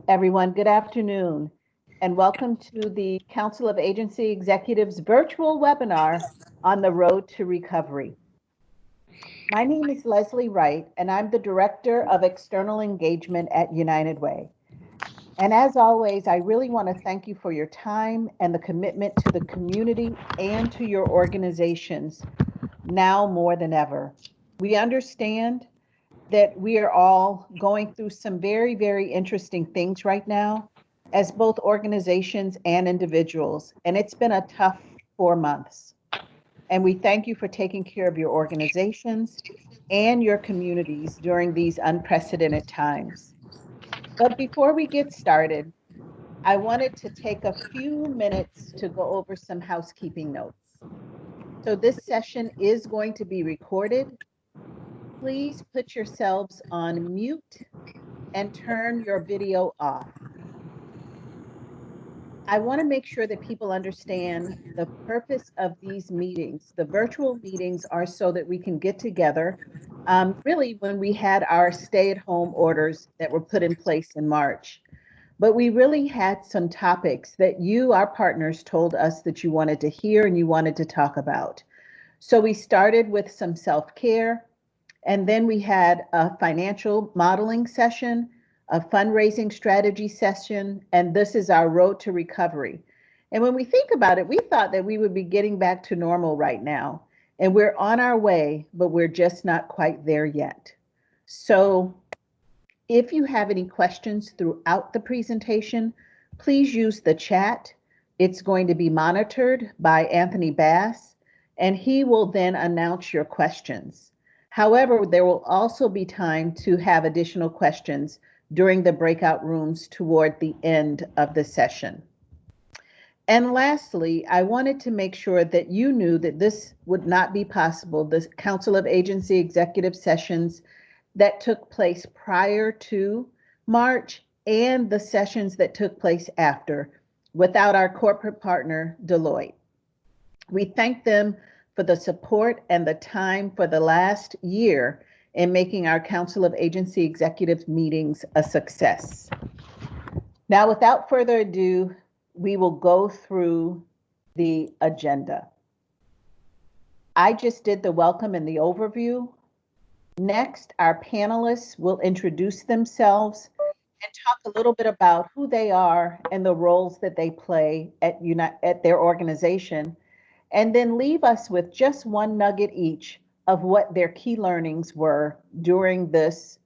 Everyone, good afternoon, and welcome to the Council of Agency Executives virtual webinar on the road to recovery. My name is Leslie Wright, and I'm the Director of External Engagement at United Way. And as always, I really want to thank you for your time and the commitment to the community and to your organizations now more than ever. We understand that we are all going through some very, very interesting things right now as both organizations and individuals. And it's been a tough 4 months. And we thank you for taking care of your organizations and your communities during these unprecedented times. But before we get started, I wanted to take a few minutes to go over some housekeeping notes. So this session is going to be recorded. Please put yourselves on mute and turn your video off. I want to make sure that people understand the purpose of these meetings. The virtual meetings are so that we can get together. Really, when we had our stay-at-home orders that were put in place in March. But we really had some topics that you, our partners, told us that you wanted to hear and you wanted to talk about. So we started with some self-care, and then we had a financial modeling session, a fundraising strategy session, and this is our road to recovery. And when we think about it, we thought that we would be getting back to normal right now. And we're on our way, but we're just not quite there yet. So if you have any questions throughout the presentation, please use the chat. It's going to be monitored by Anthony Bass, and he will then announce your questions. However, there will also be time to have additional questions during the breakout rooms toward the end of the session. And lastly, I wanted to make sure that you knew that this would not be possible. The Council of Agency Executive Sessions that took place prior to March and the sessions that took place after without our corporate partner, Deloitte. We thank them for the support and the time for the last year in making our Council of Agency Executive meetings a success. Now, without further ado, we will go through the agenda. I just did the welcome and the overview. Next, our panelists will introduce themselves and talk a little bit about who they are and the roles that they play at their organization, and then leave us with just one nugget each of what their key learnings were during this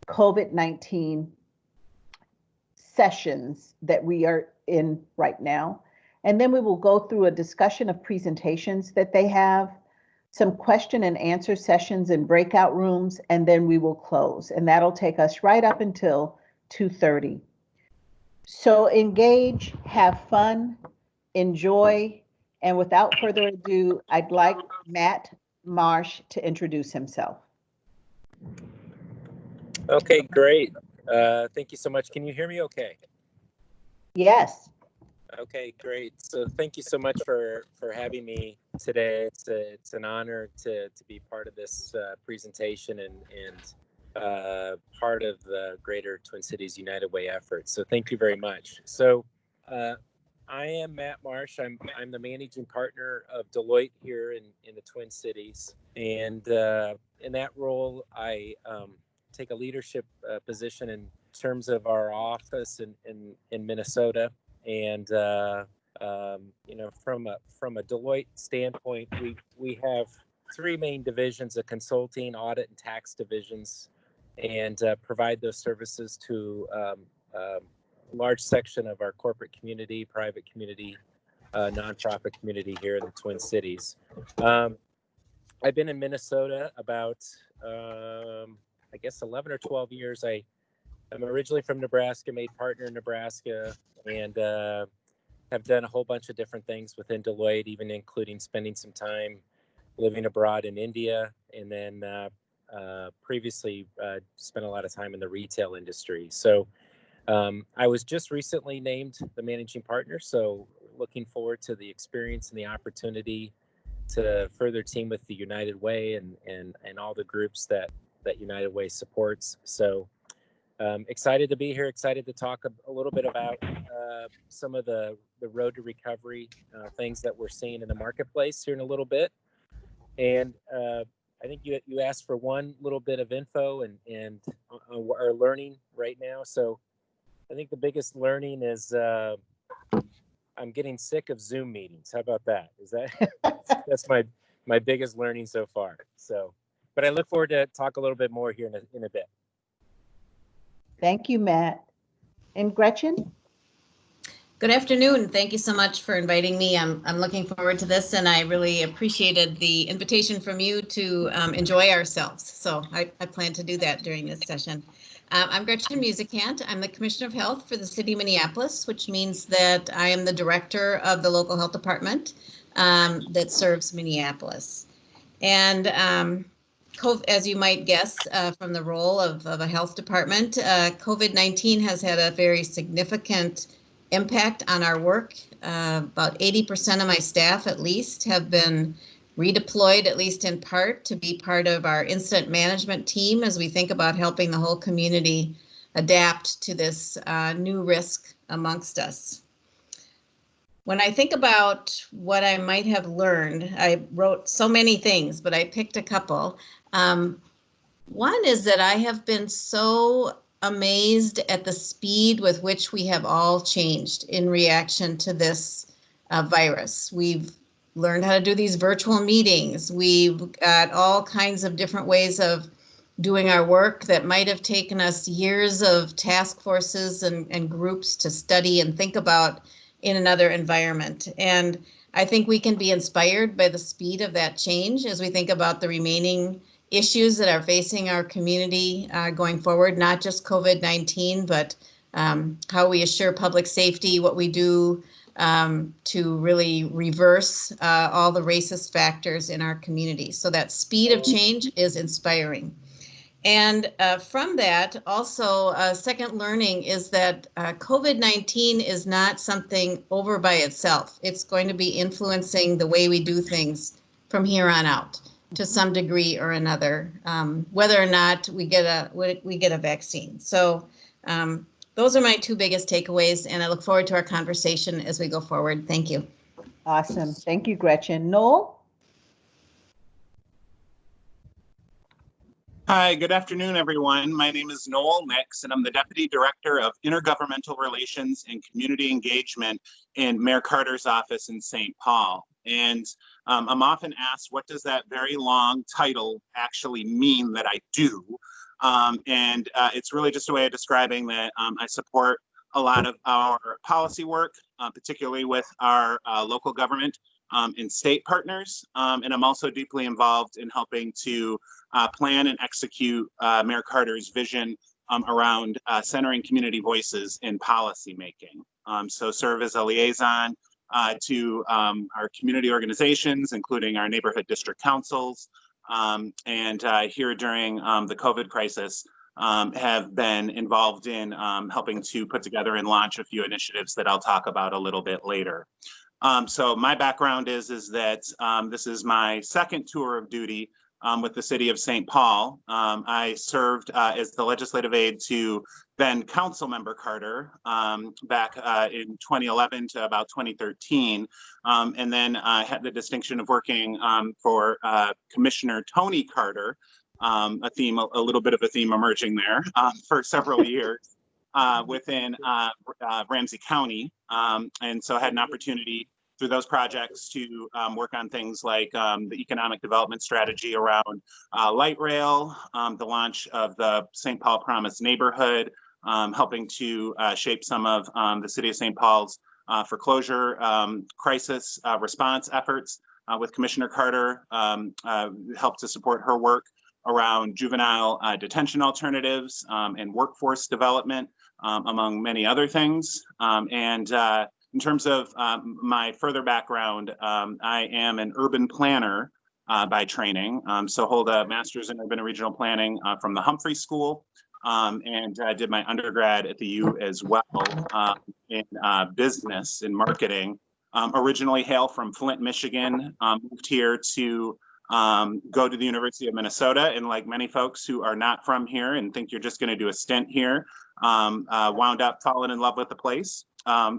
COVID-19 sessions that we are in right now. And then we will go through a discussion of presentations that they have, some question and answer sessions in breakout rooms, and then we will close. And that'll take us right up until 2:30. So engage, have fun, enjoy, and without further ado, I'd like Matt Marsh to introduce himself. Okay, great. Thank you so much. Can you hear me okay? Yes. Okay, great. So thank you so much for having me today. It's an honor to be part of this presentation and part of the Greater Twin Cities United Way effort. So thank you very much. So I am Matt Marsh. I'm the managing partner of Deloitte here in the Twin Cities, and in that role, I take a leadership position in terms of our office in Minnesota. And you know, from a Deloitte standpoint, we have three main divisions: a consulting, audit, and tax divisions, and provide those services to a large section of our corporate community, private community, nonprofit community here in the Twin Cities. I've been in Minnesota about I guess 11 or 12 years. I'm originally from Nebraska, made partner in Nebraska, and have done a whole bunch of different things within Deloitte, even including spending some time living abroad in India, and then previously spent a lot of time in the retail industry. So I was just recently named the managing partner, so looking forward to the experience and the opportunity to further team with the United Way and all the groups that United Way supports. So Excited to be here. Excited to talk a little bit about some of the road to recovery things that we're seeing in the marketplace here in a little bit. And I think you asked for one little bit of info and our learning right now. So I think the biggest learning is I'm getting sick of Zoom meetings. How about that? Is that that's my biggest learning so far. So, but I look forward to talk a little bit more here in a bit. Thank you, Matt. And Gretchen? Good afternoon. Thank you so much for inviting me. I'm looking forward to this, and I really appreciated the invitation from you to enjoy ourselves. So I plan to do that during this session. I'm Gretchen Musicant. I'm the Commissioner of Health for the City of Minneapolis, which means that I am the director of the local health department that serves Minneapolis. And as you might guess from the role of a health department, COVID-19 has had a very significant impact on our work. About 80% of my staff at least have been redeployed, at least in part, to be part of our incident management team as we think about helping the whole community adapt to this new risk amongst us. When I think about what I might have learned, I wrote so many things, but I picked a couple. One is that I have been so amazed at the speed with which we have all changed in reaction to this virus. We've learned how to do these virtual meetings. We've got all kinds of different ways of doing our work that might have taken us years of task forces and groups to study and think about in another environment. And I think we can be inspired by the speed of that change as we think about the remaining issues that are facing our community going forward, not just COVID-19, but how we assure public safety, what we do to really reverse all the racist factors in our community. So that speed of change is inspiring. And from that, also, second learning is that COVID-19 is not something over by itself. It's going to be influencing the way we do things from here on out to some degree or another, whether or not we get a vaccine. So those are my two biggest takeaways, and I look forward to our conversation as we go forward. Thank you. Awesome. Thank you, Gretchen. Noel? Hi, good afternoon, everyone. My name is Noel Nix, and I'm the Deputy Director of Intergovernmental Relations and Community Engagement in Mayor Carter's office in St. Paul. And I'm often asked, what does that very long title actually mean that I do? It's really just a way of describing that I support a lot of our policy work, particularly with our local government and state partners. And I'm also deeply involved in helping to plan and execute Mayor Carter's vision around centering community voices in policy making. So serve as a liaison to our community organizations, including our neighborhood district councils, and here during the COVID crisis, have been involved in helping to put together and launch a few initiatives that I'll talk about a little bit later. So my background is that this is my second tour of duty with the city of St. Paul. I served as the legislative aide to then Council Member Carter back in 2011 to about 2013, and then I had the distinction of working for Commissioner Tony Carter, a little bit of a theme emerging there for several years within Ramsey County, and so I had an opportunity through those projects to work on things like the economic development strategy around light rail, the launch of the St. Paul Promise neighborhood, helping to shape some of the city of St. Paul's foreclosure crisis response efforts with Commissioner Carter, helped to support her work around juvenile detention alternatives and workforce development, among many other things. In terms of my further background, I am an urban planner by training, so hold a master's in urban and regional planning from the Humphrey School, and did my undergrad at the U as well in business and marketing. Originally hail from Flint, Michigan, moved here to go to the University of Minnesota, and like many folks who are not from here and think you're just going to do a stint here, wound up falling in love with the place.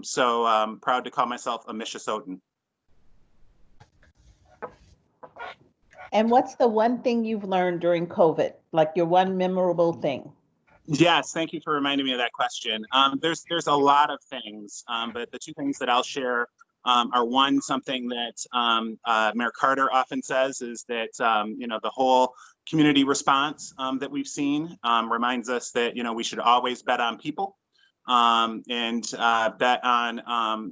So proud to call myself a Minnesotan. And what's the one thing you've learned during COVID, like your one memorable thing? Yes, thank you for reminding me of that question. There's a lot of things, but the two things that I'll share are one, something that Mayor Carter often says is that the whole community response that we've seen reminds us that we should always bet on people and bet on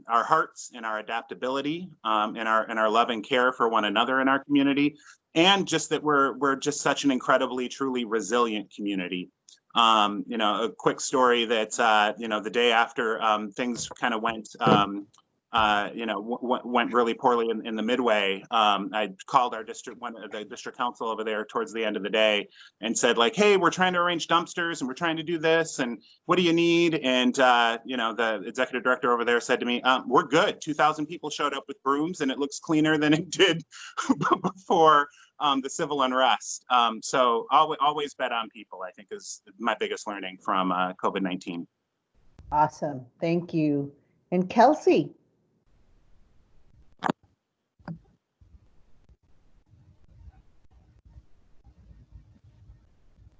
our hearts and our adaptability and our love and care for one another in our community, and just that we're just such an incredibly, truly resilient community. A quick story that the day after things kind of went went really poorly in the Midway. I called our the district council over there towards the end of the day and said, like, hey, we're trying to arrange dumpsters and we're trying to do this, and what do you need? And the executive director over there said to me, we're good. 2,000 people showed up with brooms and it looks cleaner than it did before the civil unrest. So always bet on people, I think, is my biggest learning from COVID-19. Awesome. Thank you. And Kelsey.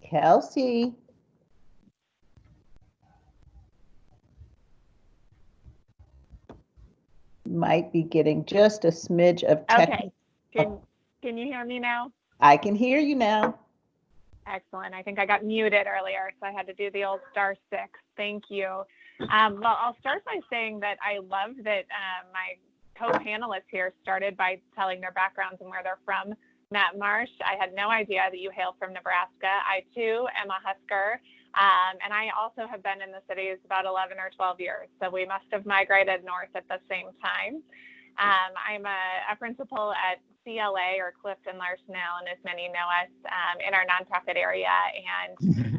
Kelsey. Might be getting just a smidge of technical. Okay. Can you hear me now? I can hear you now. Excellent. I think I got muted earlier, so I had to do the old *6. Thank you. Well, I'll start by saying that I love that my co-panelists here started by telling their backgrounds and where they're from. Matt Marsh, I had no idea that you hail from Nebraska. I too am a Husker, and I also have been in the cities about 11 or 12 years, so we must have migrated north at the same time. I'm a principal at CLA, or Clifton Larson Allen, as many know us, in our nonprofit area.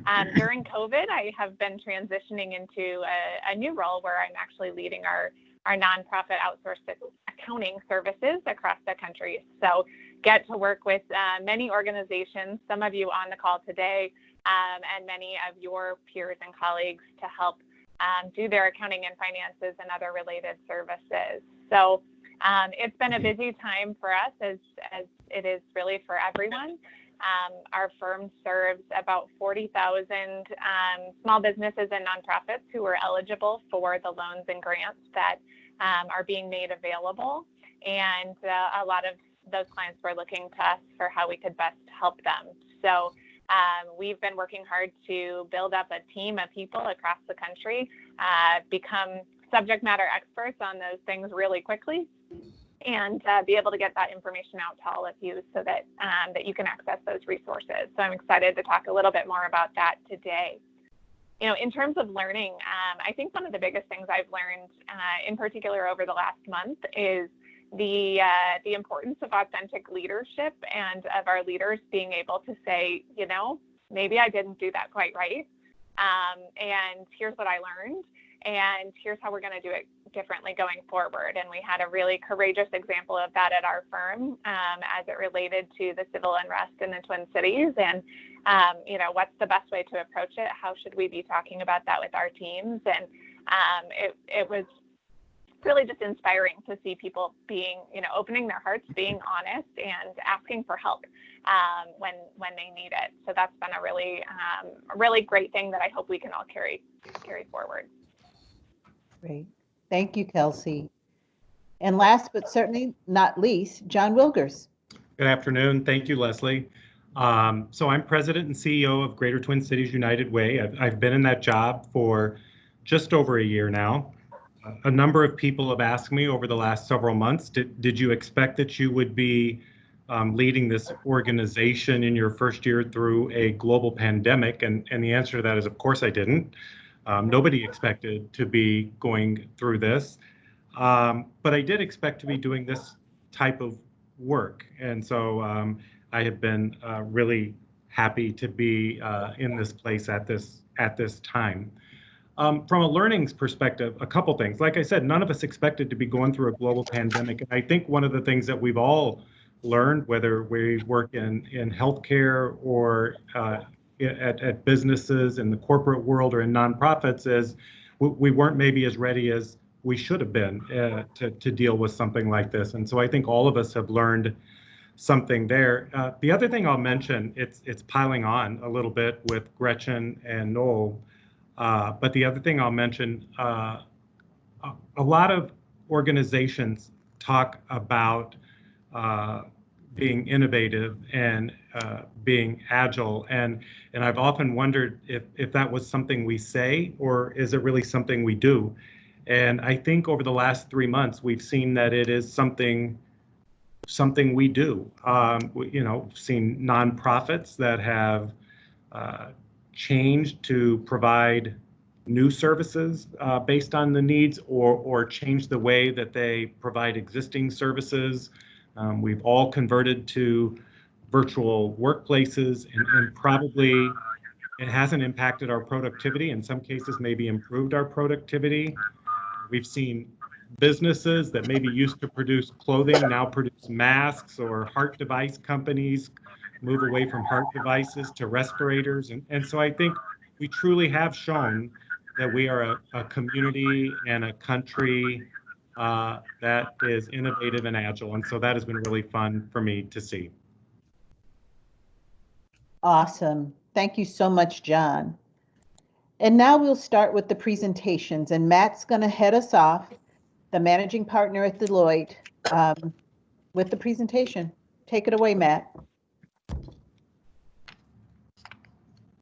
And during COVID, I have been transitioning into a new role where I'm actually leading our nonprofit outsourced accounting services across the country. So get to work with many organizations, some of you on the call today, and many of your peers and colleagues to help do their accounting and finances and other related services. So it's been a busy time for us, as it is really for everyone. Our firm serves about 40,000 small businesses and nonprofits who are eligible for the loans and grants that are being made available. And a lot of those clients were looking to us for how we could best help them. So we've been working hard to build up a team of people across the country, become subject matter experts on those things really quickly, and be able to get that information out to all of you so that that you can access those resources. So I'm excited to talk a little bit more about that today. In terms of learning, I think one of the biggest things I've learned, in particular over the last month, is the importance of authentic leadership and of our leaders being able to say, maybe I didn't do that quite right, and here's what I learned, and here's how we're going to do it differently going forward. And we had a really courageous example of that at our firm as it related to the civil unrest in the Twin Cities. And, what's the best way to approach it? How should we be talking about that with our teams? And it was really just inspiring to see people being, opening their hearts, being honest, and asking for help when they need it. So that's been a really great thing that I hope we can all carry forward. Great. Thank you, Kelsey. And last but certainly not least, John Wilgers. Good afternoon. Thank you, Leslie. So I'm president and CEO of Greater Twin Cities United Way. I've been in that job for just over a year now. A number of people have asked me over the last several months, did you expect that you would be leading this organization in your first year through a global pandemic? And the answer to that is, of course, I didn't. Nobody expected to be going through this, but I did expect to be doing this type of work. And so I have been really happy to be in this place at this time. From a learnings perspective, a couple things. Like I said, none of us expected to be going through a global pandemic. And I think one of the things that we've all learned, whether we work in healthcare or at businesses in the corporate world or in nonprofits, is we weren't maybe as ready as we should have been to deal with something like this. And so I think all of us have learned something there. The other thing I'll mention, it's piling on a little bit with Gretchen and Noel, but the other thing I'll mention, a lot of organizations talk about being innovative and being agile, and I've often wondered if that was something we say or is it really something we do. And I think over the last 3 months we've seen that it is something we do. Seen nonprofits that have changed to provide new services based on the needs, or change the way that they provide existing services. We've all converted to virtual workplaces, and probably it hasn't impacted our productivity. In some cases, maybe improved our productivity. We've seen businesses that maybe used to produce clothing now produce masks, or heart device companies move away from heart devices to respirators. And so I think we truly have shown that we are a community and a country that is innovative and agile. And so that has been really fun for me to see. Awesome. Thank you so much, John. And now we'll start with the presentations, and Matt's going to head us off, the managing partner at Deloitte, with the presentation. Take it away, Matt.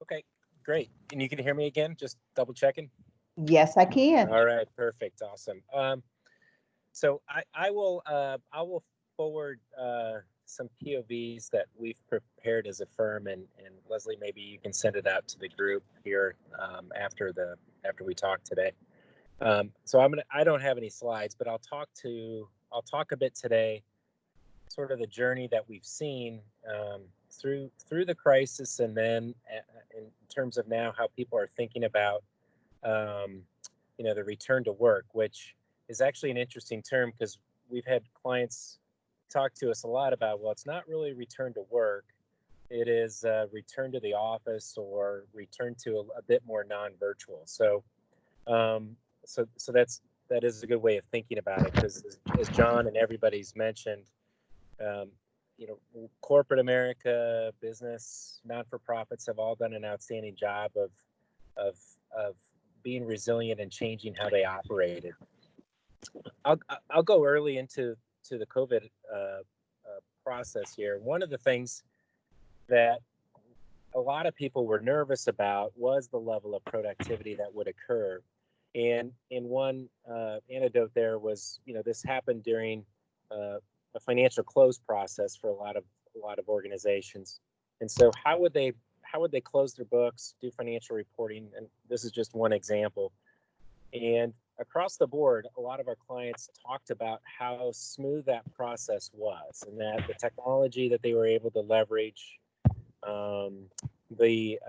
Okay, great. And you can hear me again? Just double checking. Yes, I can. All right, perfect, awesome. So I will forward some POVs that we've prepared as a firm, and Leslie, maybe you can send it out to the group here after we talk today. So I don't have any slides, but I'll talk a bit today, sort of the journey that we've seen through the crisis, and then in terms of now how people are thinking about the return to work, which is actually an interesting term, because we've had clients talk to us a lot about, well, it's not really return to work, it is return to the office, or return to a bit more non-virtual. So that is a good way of thinking about it, because as John and everybody's mentioned, corporate America, business, not-for-profits have all done an outstanding job of being resilient and changing how they operated. I'll go early into the COVID process here. One of the things that a lot of people were nervous about was the level of productivity that would occur. And in one anecdote there was, this happened during a financial close process for a lot of organizations. And so how would they close their books, do financial reporting? And this is just one example. And across the board, a lot of our clients talked about how smooth that process was, and that the technology that they were able to leverage, the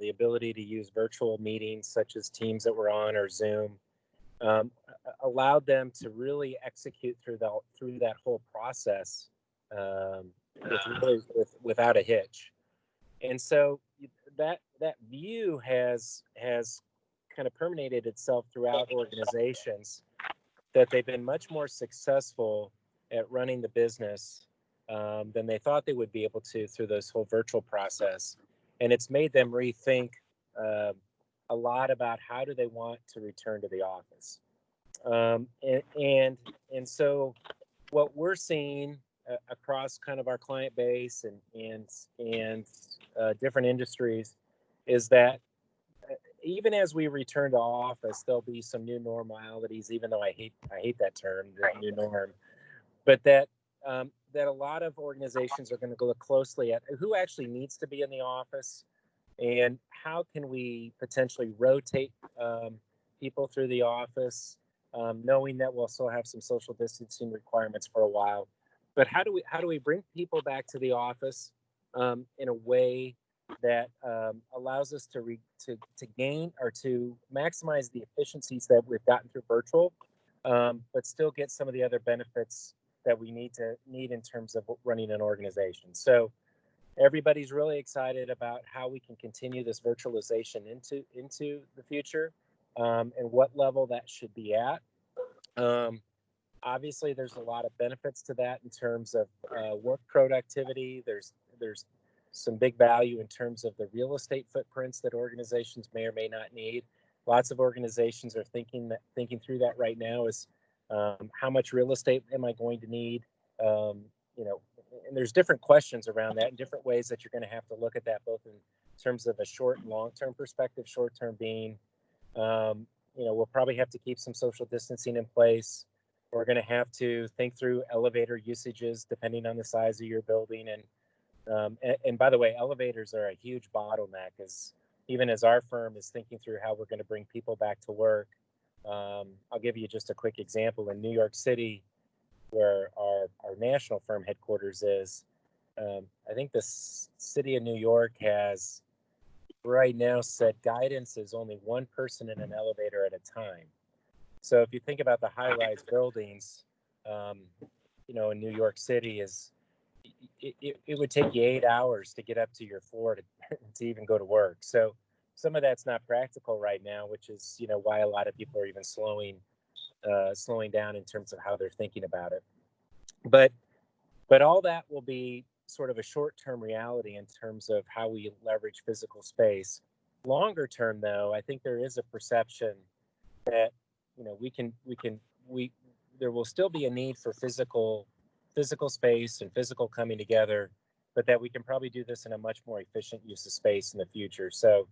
ability to use virtual meetings such as Teams that were on, or Zoom, allowed them to really execute through that whole process without a hitch. And so that view has kind of permeated itself throughout organizations, that they've been much more successful at running the business than they thought they would be able to through this whole virtual process. And it's made them rethink a lot about how do they want to return to the office. And so what we're seeing across kind of our client base and different industries is that even as we return to office, there'll be some new normalities, even though I hate that term, the new norm, but that a lot of organizations are going to look closely at who actually needs to be in the office, and how can we potentially rotate people through the office, knowing that we'll still have some social distancing requirements for a while. But how do we bring people back to the office in a way that allows us to gain or to maximize the efficiencies that we've gotten through virtual, but still get some of the other benefits that we need in terms of running an organization. So everybody's really excited about how we can continue this virtualization into the future, and what level that should be at. Obviously, there's a lot of benefits to that in terms of work productivity. There's some big value in terms of the real estate footprints that organizations may or may not need. Lots of organizations are thinking through that right now. Is how much real estate am I going to need? And there's different questions around that and different ways that you're going to have to look at that, both in terms of a short and long-term perspective. Short-term being, we'll probably have to keep some social distancing in place. We're going to have to think through elevator usages depending on the size of your building. And by the way, elevators are a huge bottleneck, even as our firm is thinking through how we're going to bring people back to work. I'll give you just a quick example. In New York City, where our national firm headquarters is, I think the city of New York has right now set guidance is only one person in an elevator at a time. So if you think about the high-rise buildings, in New York City, it would take you 8 hours to get up to your floor to even go to work. So some of that's not practical right now, which is why a lot of people are even slowing down in terms of how they're thinking about it. But all that will be sort of a short-term reality in terms of how we leverage physical space. Longer term, though, I think there is a perception that there will still be a need for physical space and physical coming together, but that we can probably do this in a much more efficient use of space in the future. So,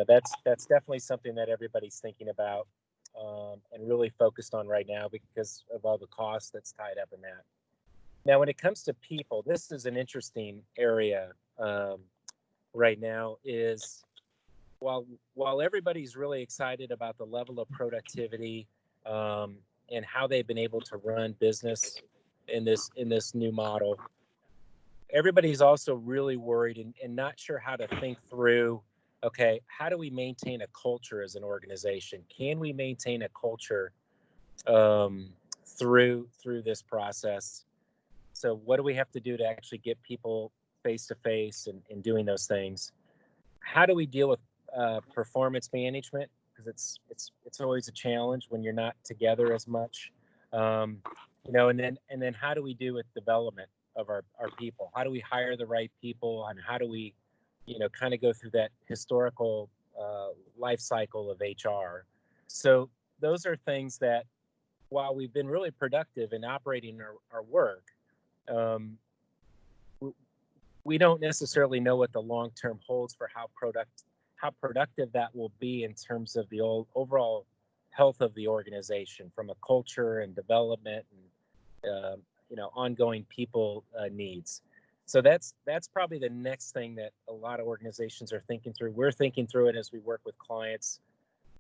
that's definitely something that everybody's thinking about and really focused on right now because of all the costs that's tied up in that. Now, when it comes to people, this is an interesting area right now. Is while everybody's really excited about the level of productivity and how they've been able to run business in this new model, everybody's also really worried and not sure how to think through, okay, how do we maintain a culture as an organization? Can we maintain a culture through this process? So what do we have to do to actually get people face to face and doing those things? How do we deal with performance management? Because it's always a challenge when you're not together as much. And then how do we do with development of our people? How do we hire the right people, and how do we kind of go through that historical life cycle of HR? So those are things that, while we've been really productive in operating our work, we don't necessarily know what the long term holds for how productive that will be in terms of the overall health of the organization from a culture and development and ongoing people needs. So that's probably the next thing that a lot of organizations are thinking through. We're thinking through it as we work with clients,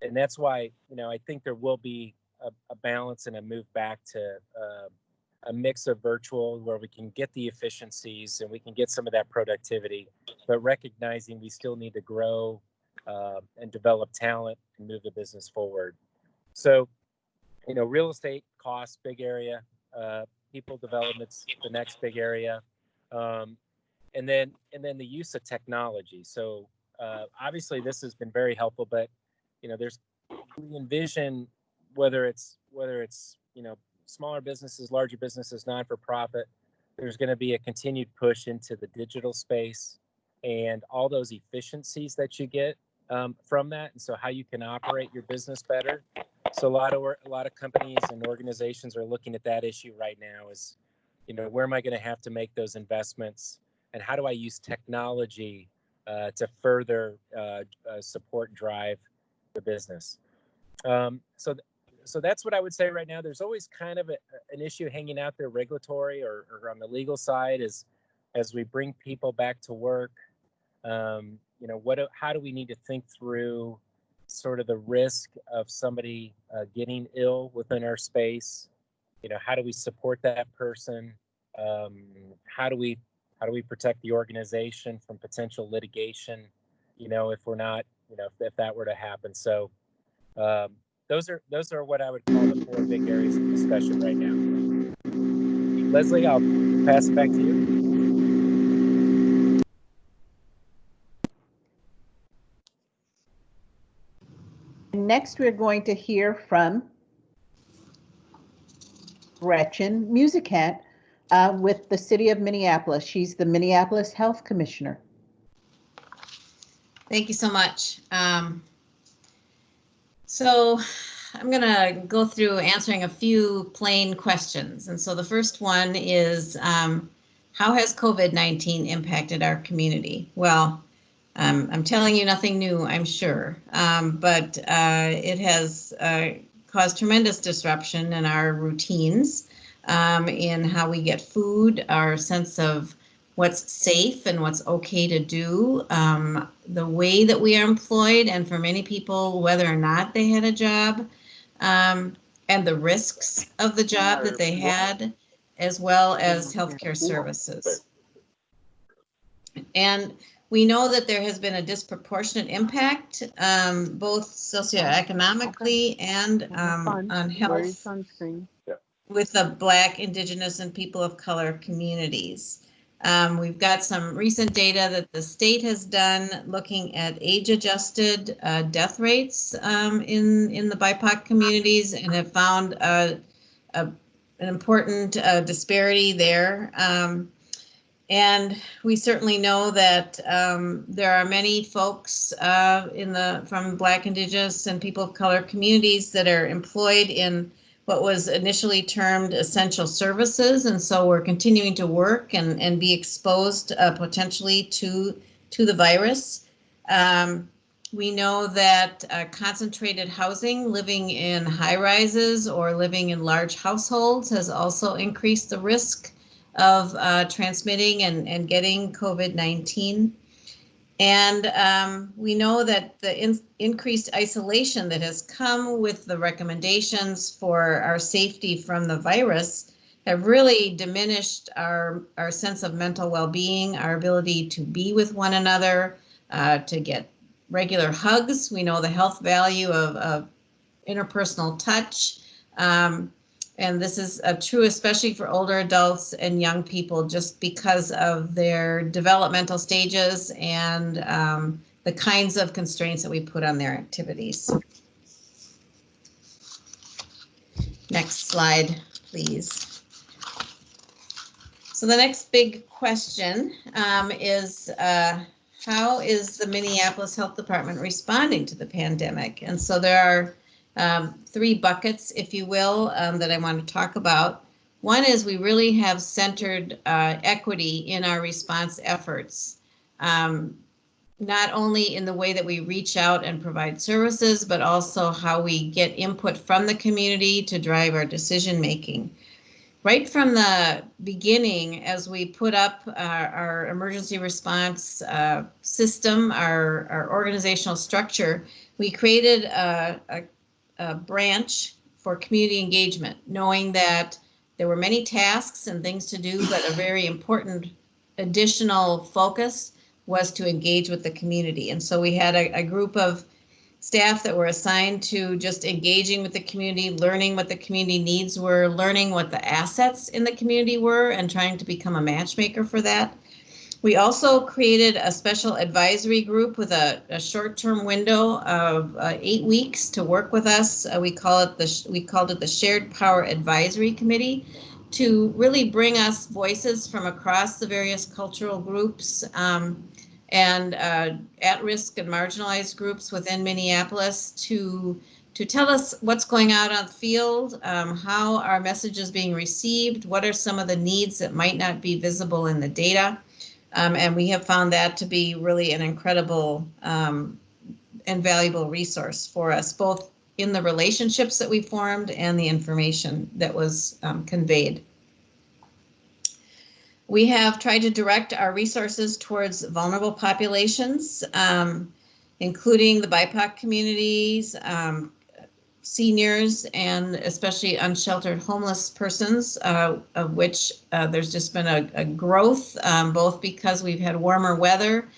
and that's why I think there will be a balance and a move back to a mix of virtual, where we can get the efficiencies and we can get some of that productivity, but recognizing we still need to grow and develop talent and move the business forward. So, real estate costs, big area. People development's the next big area. And then the use of technology. So obviously this has been very helpful, but we envision whether it's smaller businesses, larger businesses, non-for-profit, there's going to be a continued push into the digital space and all those efficiencies that you get from that, and so how you can operate your business better. So a lot of companies and organizations are looking at that issue right now. Is where am I going to have to make those investments, and how do I use technology to further support and drive the business? So that's what I would say right now. There's always kind of an issue hanging out there, regulatory or on the legal side, as we bring people back to work. How do we need to think through sort of the risk of somebody getting ill within our space? How do we support that person? How do we protect the organization from potential litigation? If we're not, if that were to happen. So those are what I would call the four big areas of discussion right now. Leslie, I'll pass it back to you. Next, we're going to hear from Gretchen Musicant with the City of Minneapolis. She's the Minneapolis Health Commissioner. Thank you so much. So I'm going to go through answering a few plain questions. And so the first one is, how has COVID-19 impacted our community? Well, I'm telling you nothing new, I'm sure, but it has caused tremendous disruption in our routines, in how we get food, our sense of what's safe and what's okay to do, the way that we are employed, and for many people, whether or not they had a job, and the risks of the job that they had, as well as healthcare services. And we know that there has been a disproportionate impact, both socioeconomically and on health with the Black, Indigenous, and people of color communities. We've got some recent data that the state has done looking at age-adjusted death rates in the BIPOC communities, and have found an important disparity there. And we certainly know that there are many folks from Black, Indigenous, and people of color communities that are employed in what was initially termed essential services, and so we're continuing to work and be exposed potentially to the virus. We know that concentrated housing, living in high rises or living in large households, has also increased the risk of transmitting and getting COVID-19. And we know that the increased isolation that has come with the recommendations for our safety from the virus have really diminished our sense of mental well-being, our ability to be with one another, to get regular hugs. We know the health value of interpersonal touch. And this is true especially for older adults and young people, just because of their developmental stages and the kinds of constraints that we put on their activities. Next slide, please. So the next big question is, how is the Minneapolis Health Department responding to the pandemic? And so there are three buckets, if you will, that I want to talk about. One is we really have centered equity in our response efforts, not only in the way that we reach out and provide services, but also how we get input from the community to drive our decision making. Right from the beginning, as we put up our emergency response system, our organizational structure, we created a branch for community engagement, knowing that there were many tasks and things to do, but a very important additional focus was to engage with the community. And so we had a group of staff that were assigned to just engaging with the community, learning what the community needs were, learning what the assets in the community were, and trying to become a matchmaker for that. We also created a special advisory group with a short-term window of 8 weeks to work with us. We called it the Shared Power Advisory Committee, to really bring us voices from across the various cultural groups and at-risk and marginalized groups within Minneapolis to tell us what's going on the field, how our message is being received, what are some of the needs that might not be visible in the data. And we have found that to be really an incredible and valuable resource for us, both in the relationships that we formed and the information that was conveyed. We have tried to direct our resources towards vulnerable populations, including the BIPOC communities, seniors, and especially unsheltered homeless persons, of which there's just been a growth, both because we've had warmer weather,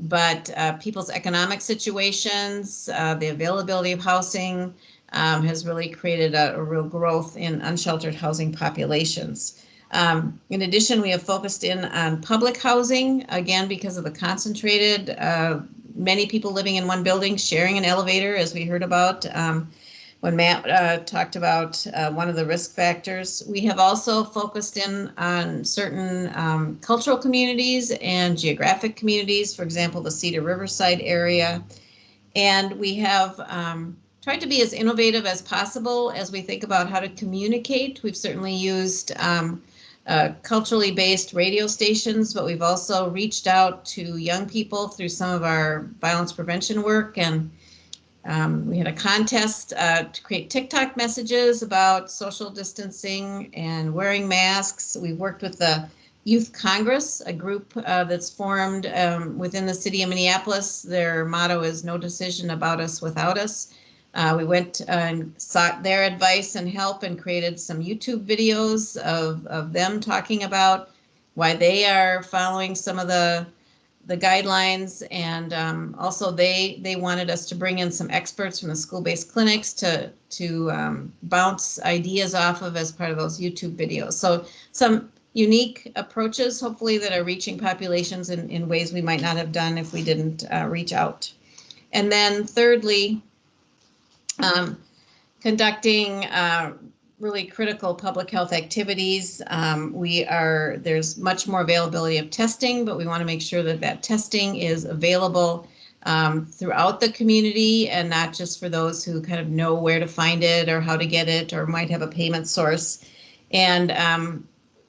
but people's economic situations, the availability of housing, has really created a real growth in unsheltered housing populations. In addition, we have focused in on public housing, again, because of the concentrated, many people living in one building, sharing an elevator, as we heard about when Matt talked about one of the risk factors. We have also focused in on certain cultural communities and geographic communities, for example, the Cedar Riverside area. And we have tried to be as innovative as possible as we think about how to communicate. We've certainly used culturally based radio stations, but we've also reached out to young people through some of our violence prevention work. And we had a contest to create TikTok messages about social distancing and wearing masks. We've worked with the Youth Congress, a group that's formed within the city of Minneapolis. Their motto is "No decision about us without us." We went and sought their advice and help and created some YouTube videos of them talking about why they are following some of the guidelines. And also they wanted us to bring in some experts from the school-based clinics to bounce ideas off of as part of those YouTube videos. So some unique approaches, hopefully, that are reaching populations in ways we might not have done if we didn't reach out. And then thirdly, conducting really critical public health activities. There's much more availability of testing, but we want to make sure that that testing is available throughout the community and not just for those who kind of know where to find it or how to get it or might have a payment source. And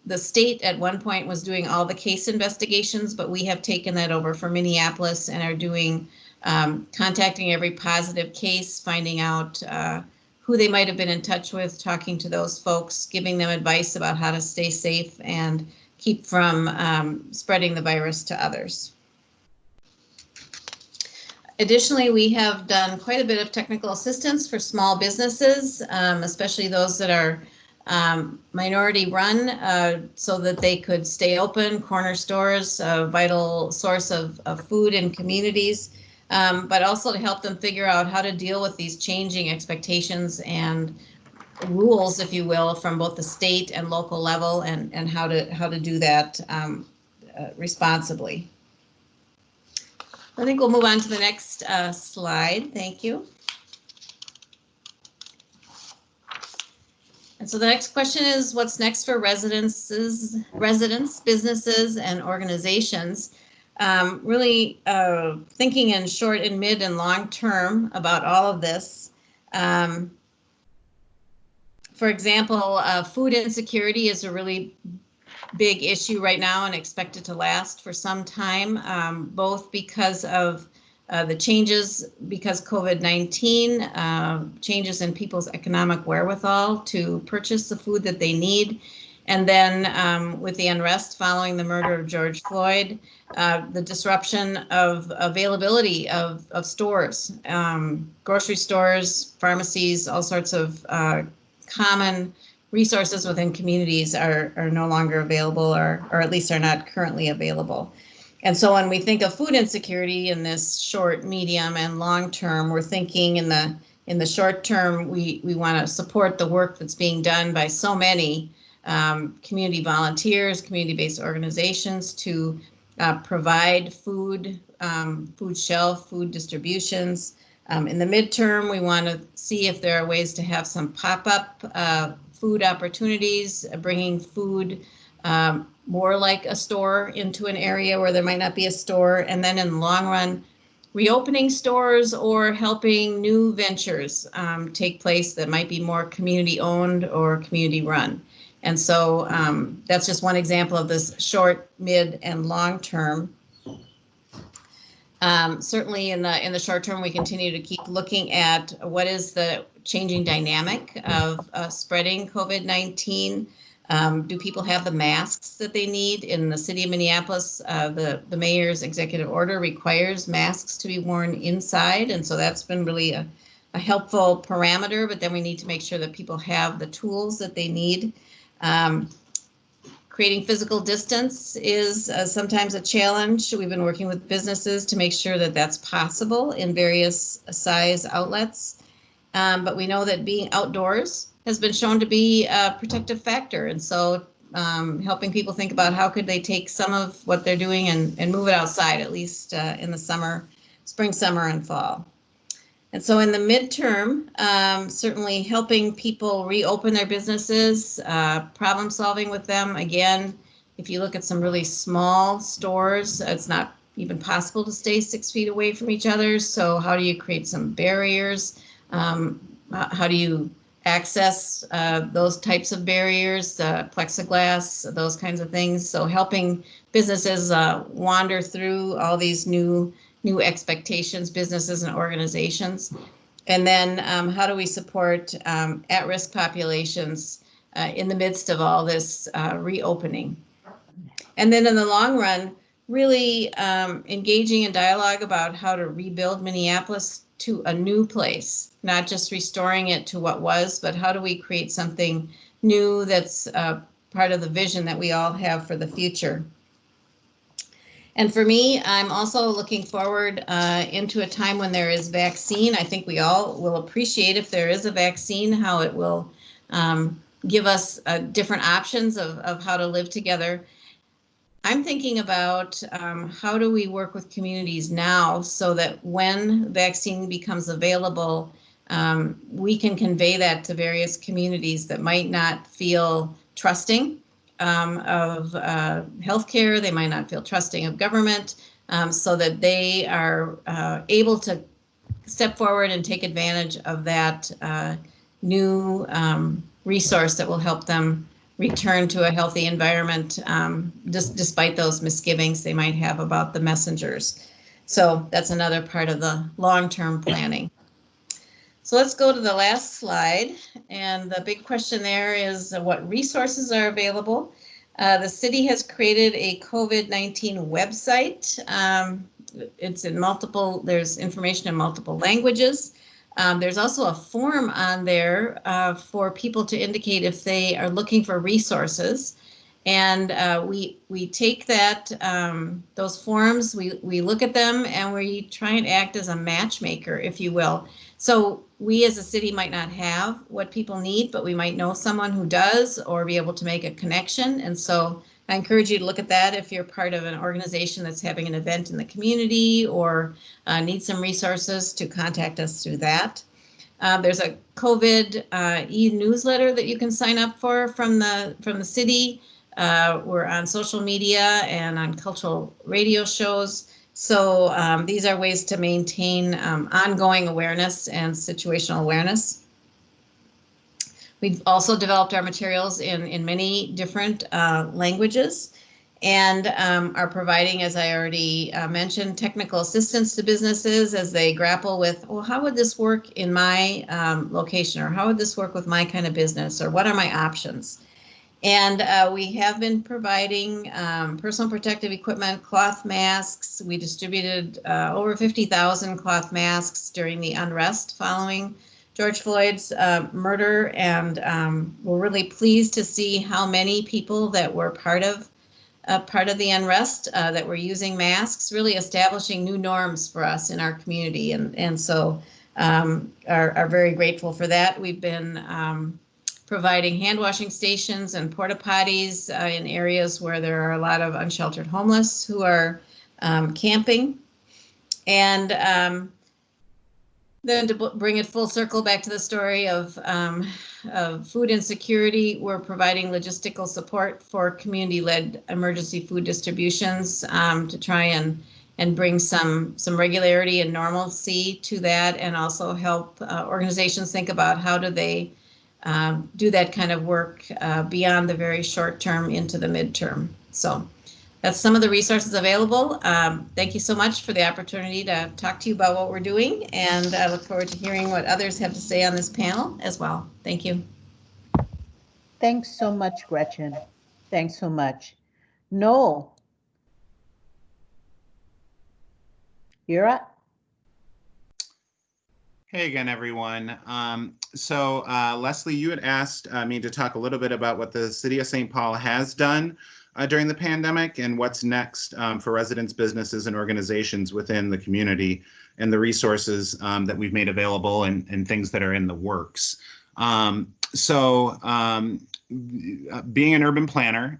the state at one point was doing all the case investigations, but we have taken that over for Minneapolis and are doing contacting every positive case, finding out who they might have been in touch with, talking to those folks, giving them advice about how to stay safe and keep from spreading the virus to others. Additionally, we have done quite a bit of technical assistance for small businesses, especially those that are minority run, so that they could stay open, corner stores, a vital source of food in communities. But also to help them figure out how to deal with these changing expectations and rules, if you will, from both the state and local level, and how to do that responsibly. I think we'll move on to the next slide. Thank you. And so the next question is, what's next for residents, businesses, and organizations? Really thinking in short and mid and long term about all of this. For example, food insecurity is a really big issue right now and expected to last for some time, both because of the changes, because COVID-19, changes in people's economic wherewithal to purchase the food that they need. And then with the unrest following the murder of George Floyd, the disruption of availability of stores, grocery stores, pharmacies, all sorts of common resources within communities are no longer available, or at least are not currently available. And so when we think of food insecurity in this short, medium, and long term, we're thinking in the short term, we want to support the work that's being done by so many community volunteers, community-based organizations to provide food, food shelf, food distributions. In the midterm, we want to see if there are ways to have some pop-up food opportunities, bringing food more like a store into an area where there might not be a store. And then in the long run, reopening stores or helping new ventures take place that might be more community-owned or community-run. And so that's just one example of this short, mid, and long term. Certainly in the short term, we continue to keep looking at what is the changing dynamic of spreading COVID-19. Do people have the masks that they need? In the city of Minneapolis, the mayor's executive order requires masks to be worn inside. And so that's been really a helpful parameter, but then we need to make sure that people have the tools that they need. Creating physical distance is sometimes a challenge. We've been working with businesses to make sure that that's possible in various size outlets. but we know that being outdoors has been shown to be a protective factor. And so helping people think about how could they take some of what they're doing and move it outside, at least in the summer, spring, summer, and fall. And so in the midterm, certainly helping people reopen their businesses, problem solving with them. Again, if you look at some really small stores, it's not even possible to stay 6 feet away from each other. So how do you create some barriers? How do you access those types of barriers, plexiglass, those kinds of things? So helping businesses wander through all these new expectations, businesses and organizations. And then how do we support at-risk populations in the midst of all this reopening? And then in the long run, really engaging in dialogue about how to rebuild Minneapolis to a new place, not just restoring it to what was, but how do we create something new that's part of the vision that we all have for the future. And for me, I'm also looking forward into a time when there is vaccine. I think we all will appreciate if there is a vaccine, how it will give us different options of how to live together. I'm thinking about how do we work with communities now so that when vaccine becomes available, we can convey that to various communities that might not feel trusting of healthcare, they might not feel trusting of government, so that they are able to step forward and take advantage of that new resource that will help them return to a healthy environment, despite those misgivings they might have about the messengers. So that's another part of the long-term planning. So let's go to the last slide. And the big question there is what resources are available. The city has created a COVID-19 website. It's in multiple, there's information in multiple languages. There's also a form on there for people to indicate if they are looking for resources. And we take that, those forms, we look at them and we try and act as a matchmaker, if you will. So we as a city might not have what people need, but we might know someone who does or be able to make a connection. And so I encourage you to look at that if you're part of an organization that's having an event in the community or need some resources, to contact us through that. There's a COVID e-newsletter that you can sign up for from the city. We're on social media and on cultural radio shows. So these are ways to maintain ongoing awareness and situational awareness. We've also developed our materials in many different languages and are providing, as I already mentioned, technical assistance to businesses as they grapple with, well, how would this work in my location, or how would this work with my kind of business, or what are my options? And we have been providing personal protective equipment, cloth masks. We distributed over 50,000 cloth masks during the unrest following George Floyd's murder. And we're really pleased to see how many people that were part of the unrest that were using masks, really establishing new norms for us in our community. And so are very grateful for that. We've been providing hand washing stations and porta potties in areas where there are a lot of unsheltered homeless who are camping. And then to bring it full circle back to the story of food insecurity, we're providing logistical support for community-led emergency food distributions to try and bring some regularity and normalcy to that, and also help organizations think about how do they do that kind of work beyond the very short term into the midterm. So that's some of the resources available. Thank you so much for the opportunity to talk to you about what we're doing, and I look forward to hearing what others have to say on this panel as well. Thank you. Thanks so much, Gretchen. Thanks so much. Noel, you're up. Hey again, everyone. So Leslie, you had asked me to talk a little bit about what the City of St. Paul has done during the pandemic and what's next for residents, businesses, and organizations within the community. and the resources that we've made available and things that are in the works. Being an urban planner,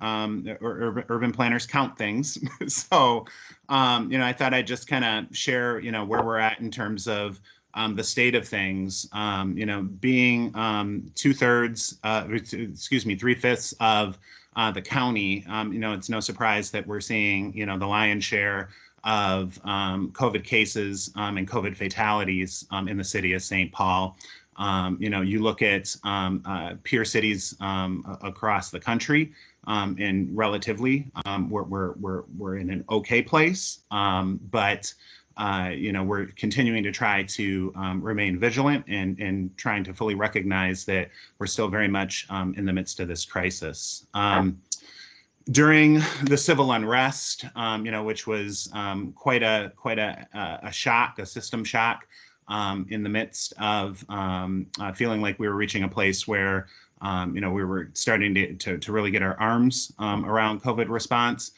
urban planners count things. So, I thought I'd just kind of share, where we're at in terms of the state of things. Being 3/5 of the county, it's no surprise that we're seeing, the lion's share of COVID cases and COVID fatalities in the city of St. Paul. You look at peer cities across the country, and relatively, we're in an okay place, but we're continuing to try to remain vigilant and trying to fully recognize that we're still very much in the midst of this crisis. During the civil unrest, which was quite a shock, a system shock, in the midst of feeling like we were reaching a place where we were starting to really get our arms around COVID response.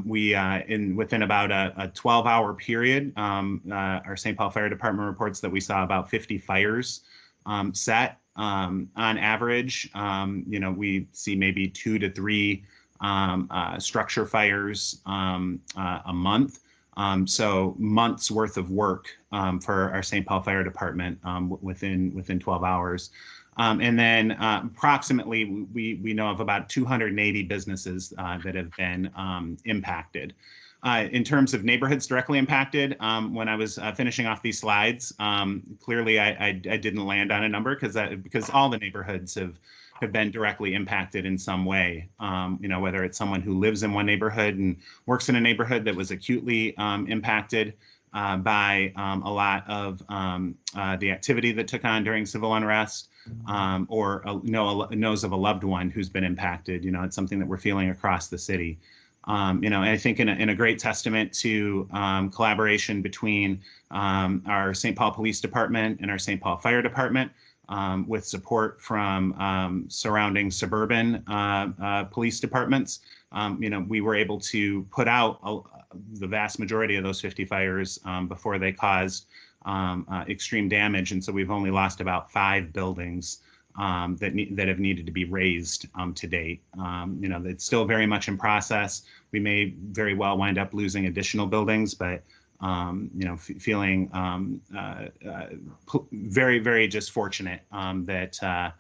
Within about a 12-hour period, our St. Paul Fire Department reports that we saw about 50 fires set. On average, we see maybe 2 to 3 structure fires a month. So months worth of work for our St. Paul Fire Department within 12 hours. And then approximately, we know of about 280 businesses that have been impacted. In terms of neighborhoods directly impacted, when I was finishing off these slides, clearly I didn't land on a number because all the neighborhoods have been directly impacted in some way. Whether it's someone who lives in one neighborhood and works in a neighborhood that was acutely impacted by a lot of the activity that took on during civil unrest, or knows of a loved one who's been impacted. It's something that we're feeling across the city. And I think in a great testament to collaboration between our St. Paul Police Department and our St. Paul Fire Department, with support from surrounding suburban police departments, we were able to put out the vast majority of those 50 fires before they caused extreme damage. And so we've only lost about 5 buildings that have needed to be raised to date. It's still very much in process. We may very well wind up losing additional buildings, but feeling very, very just fortunate that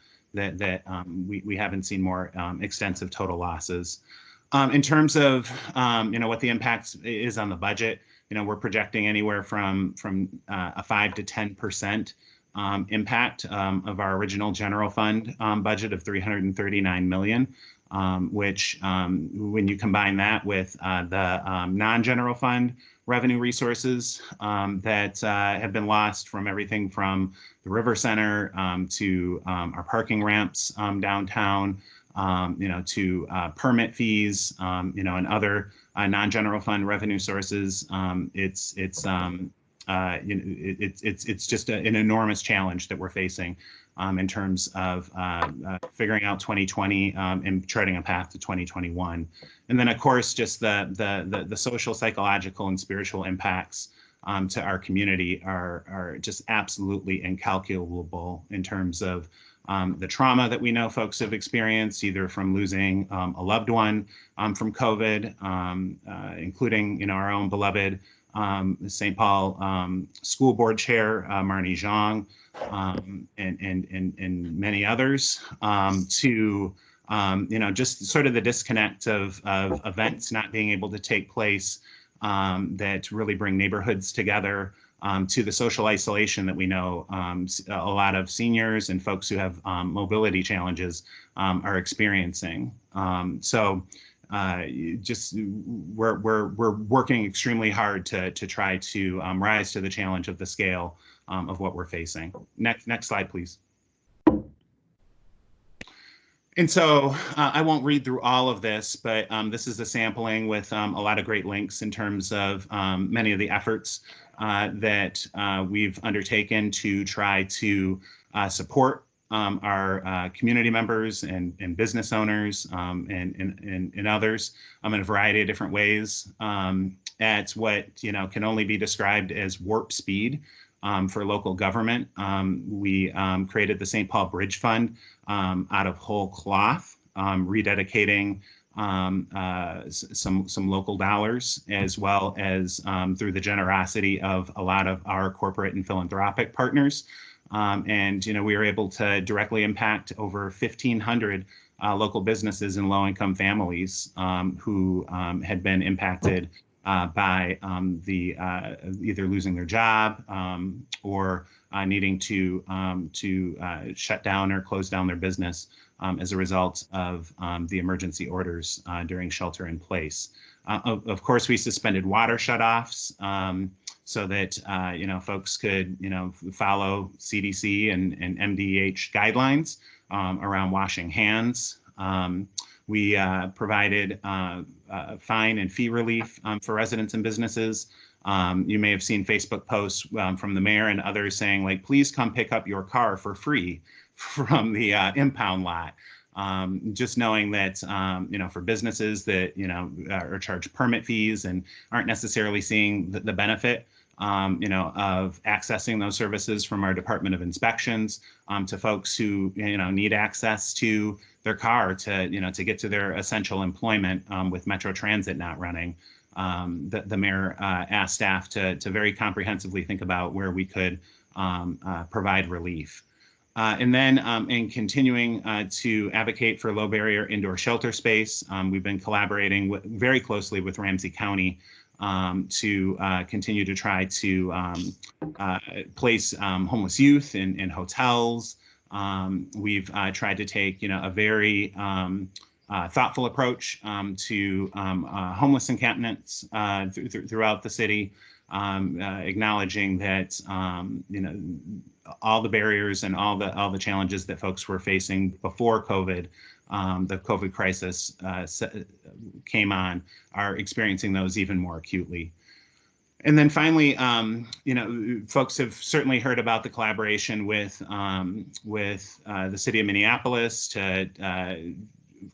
we haven't seen more extensive total losses. In terms of what the impact is on the budget, we're projecting anywhere from a 5 to 10% impact of our original general fund budget of $339 million. Which when you combine that with the non-general fund revenue resources that have been lost from everything from the River Center to our parking ramps downtown, to permit fees, and other non-general fund revenue sources, it's just an enormous challenge that we're facing in terms of figuring out 2020 and charting a path to 2021. And then, of course, just the social, psychological, and spiritual impacts to our community are just absolutely incalculable in terms of the trauma that we know folks have experienced, either from losing a loved one from COVID, including our own beloved St. Paul School Board Chair, Marnie Zhang, and many others, to just sort of the disconnect of events not being able to take place that really bring neighborhoods together, to the social isolation that we know a lot of seniors and folks who have mobility challenges are experiencing. We're working extremely hard to try to rise to the challenge of the scale of what we're facing. Next slide, please. And so I won't read through all of this, but this is a sampling with a lot of great links in terms of many of the efforts that we've undertaken to try to support our community members and business owners and others in a variety of different ways at what can only be described as warp speed for local government. We created the St. Paul Bridge Fund out of whole cloth, rededicating some local dollars, as well as through the generosity of a lot of our corporate and philanthropic partners. And we were able to directly impact over 1,500 local businesses and low-income families who had been impacted by either losing their job or needing to shut down or close down their business as a result of the emergency orders during shelter in place. Of course, we suspended water shutoffs so that folks could follow CDC and MDH guidelines around washing hands. We provided fine and fee relief for residents and businesses. You may have seen Facebook posts from the mayor and others saying, like, please come pick up your car for free from the impound lot. Just knowing that, for businesses that, are charged permit fees and aren't necessarily seeing the benefit, of accessing those services from our Department of Inspections to folks who, need access to their car to get to their essential employment with Metro Transit not running. The mayor asked staff to very comprehensively think about where we could provide relief. And then in continuing to advocate for low barrier indoor shelter space, we've been collaborating very closely with Ramsey County to continue to try to place homeless youth in hotels. We've tried to take, a very thoughtful approach to homeless encampments throughout the city, acknowledging that all the barriers and all the challenges that folks were facing before COVID, the COVID crisis came on, are experiencing those even more acutely. And then finally, folks have certainly heard about the collaboration with the city of Minneapolis to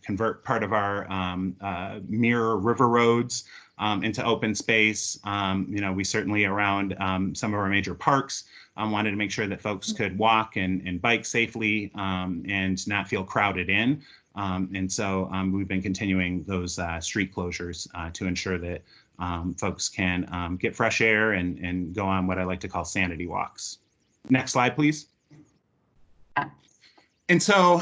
convert part of our mirror river roads into open space. We certainly around some of our major parks wanted to make sure that folks could walk and bike safely and not feel crowded in. And so we've been continuing those street closures to ensure that folks can get fresh air and go on what I like to call sanity walks. Next slide, please. And so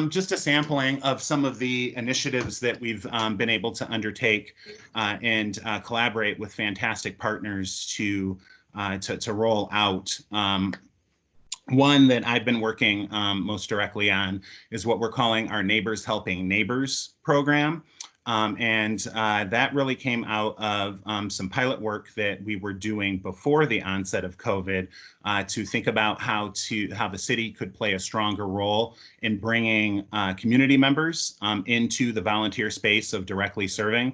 just a sampling of some of the initiatives that we've been able to undertake and collaborate with fantastic partners to roll out. One that I've been working most directly on is what we're calling our Neighbors Helping Neighbors program. And that really came out of some pilot work that we were doing before the onset of COVID to think about how the city could play a stronger role in bringing community members into the volunteer space of directly serving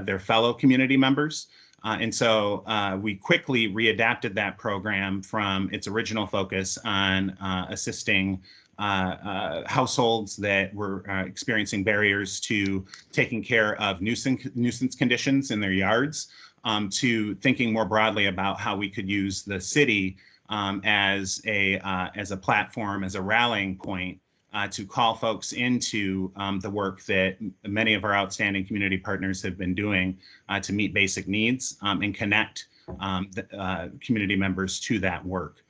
their fellow community members. And so we quickly readapted that program from its original focus on assisting households that were experiencing barriers to taking care of nuisance conditions in their yards, to thinking more broadly about how we could use the city as a platform, as a rallying point to call folks into the work that many of our outstanding community partners have been doing to meet basic needs and connect the community members to that work.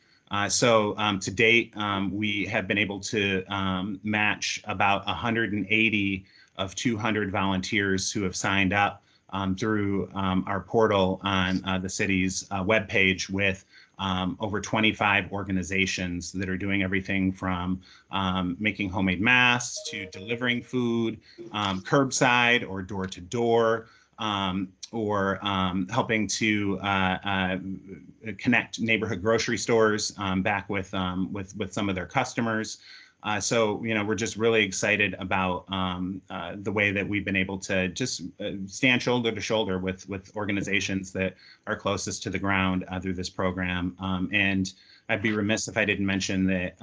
So to date, we have been able to match about 180 of 200 volunteers who have signed up through our portal on the city's webpage with over 25 organizations that are doing everything from making homemade masks to delivering food, curbside or door to door, or helping to connect neighborhood grocery stores back with some of their customers. So, we're just really excited about the way that we've been able to just stand shoulder to shoulder with organizations that are closest to the ground through this program. And I'd be remiss if I didn't mention that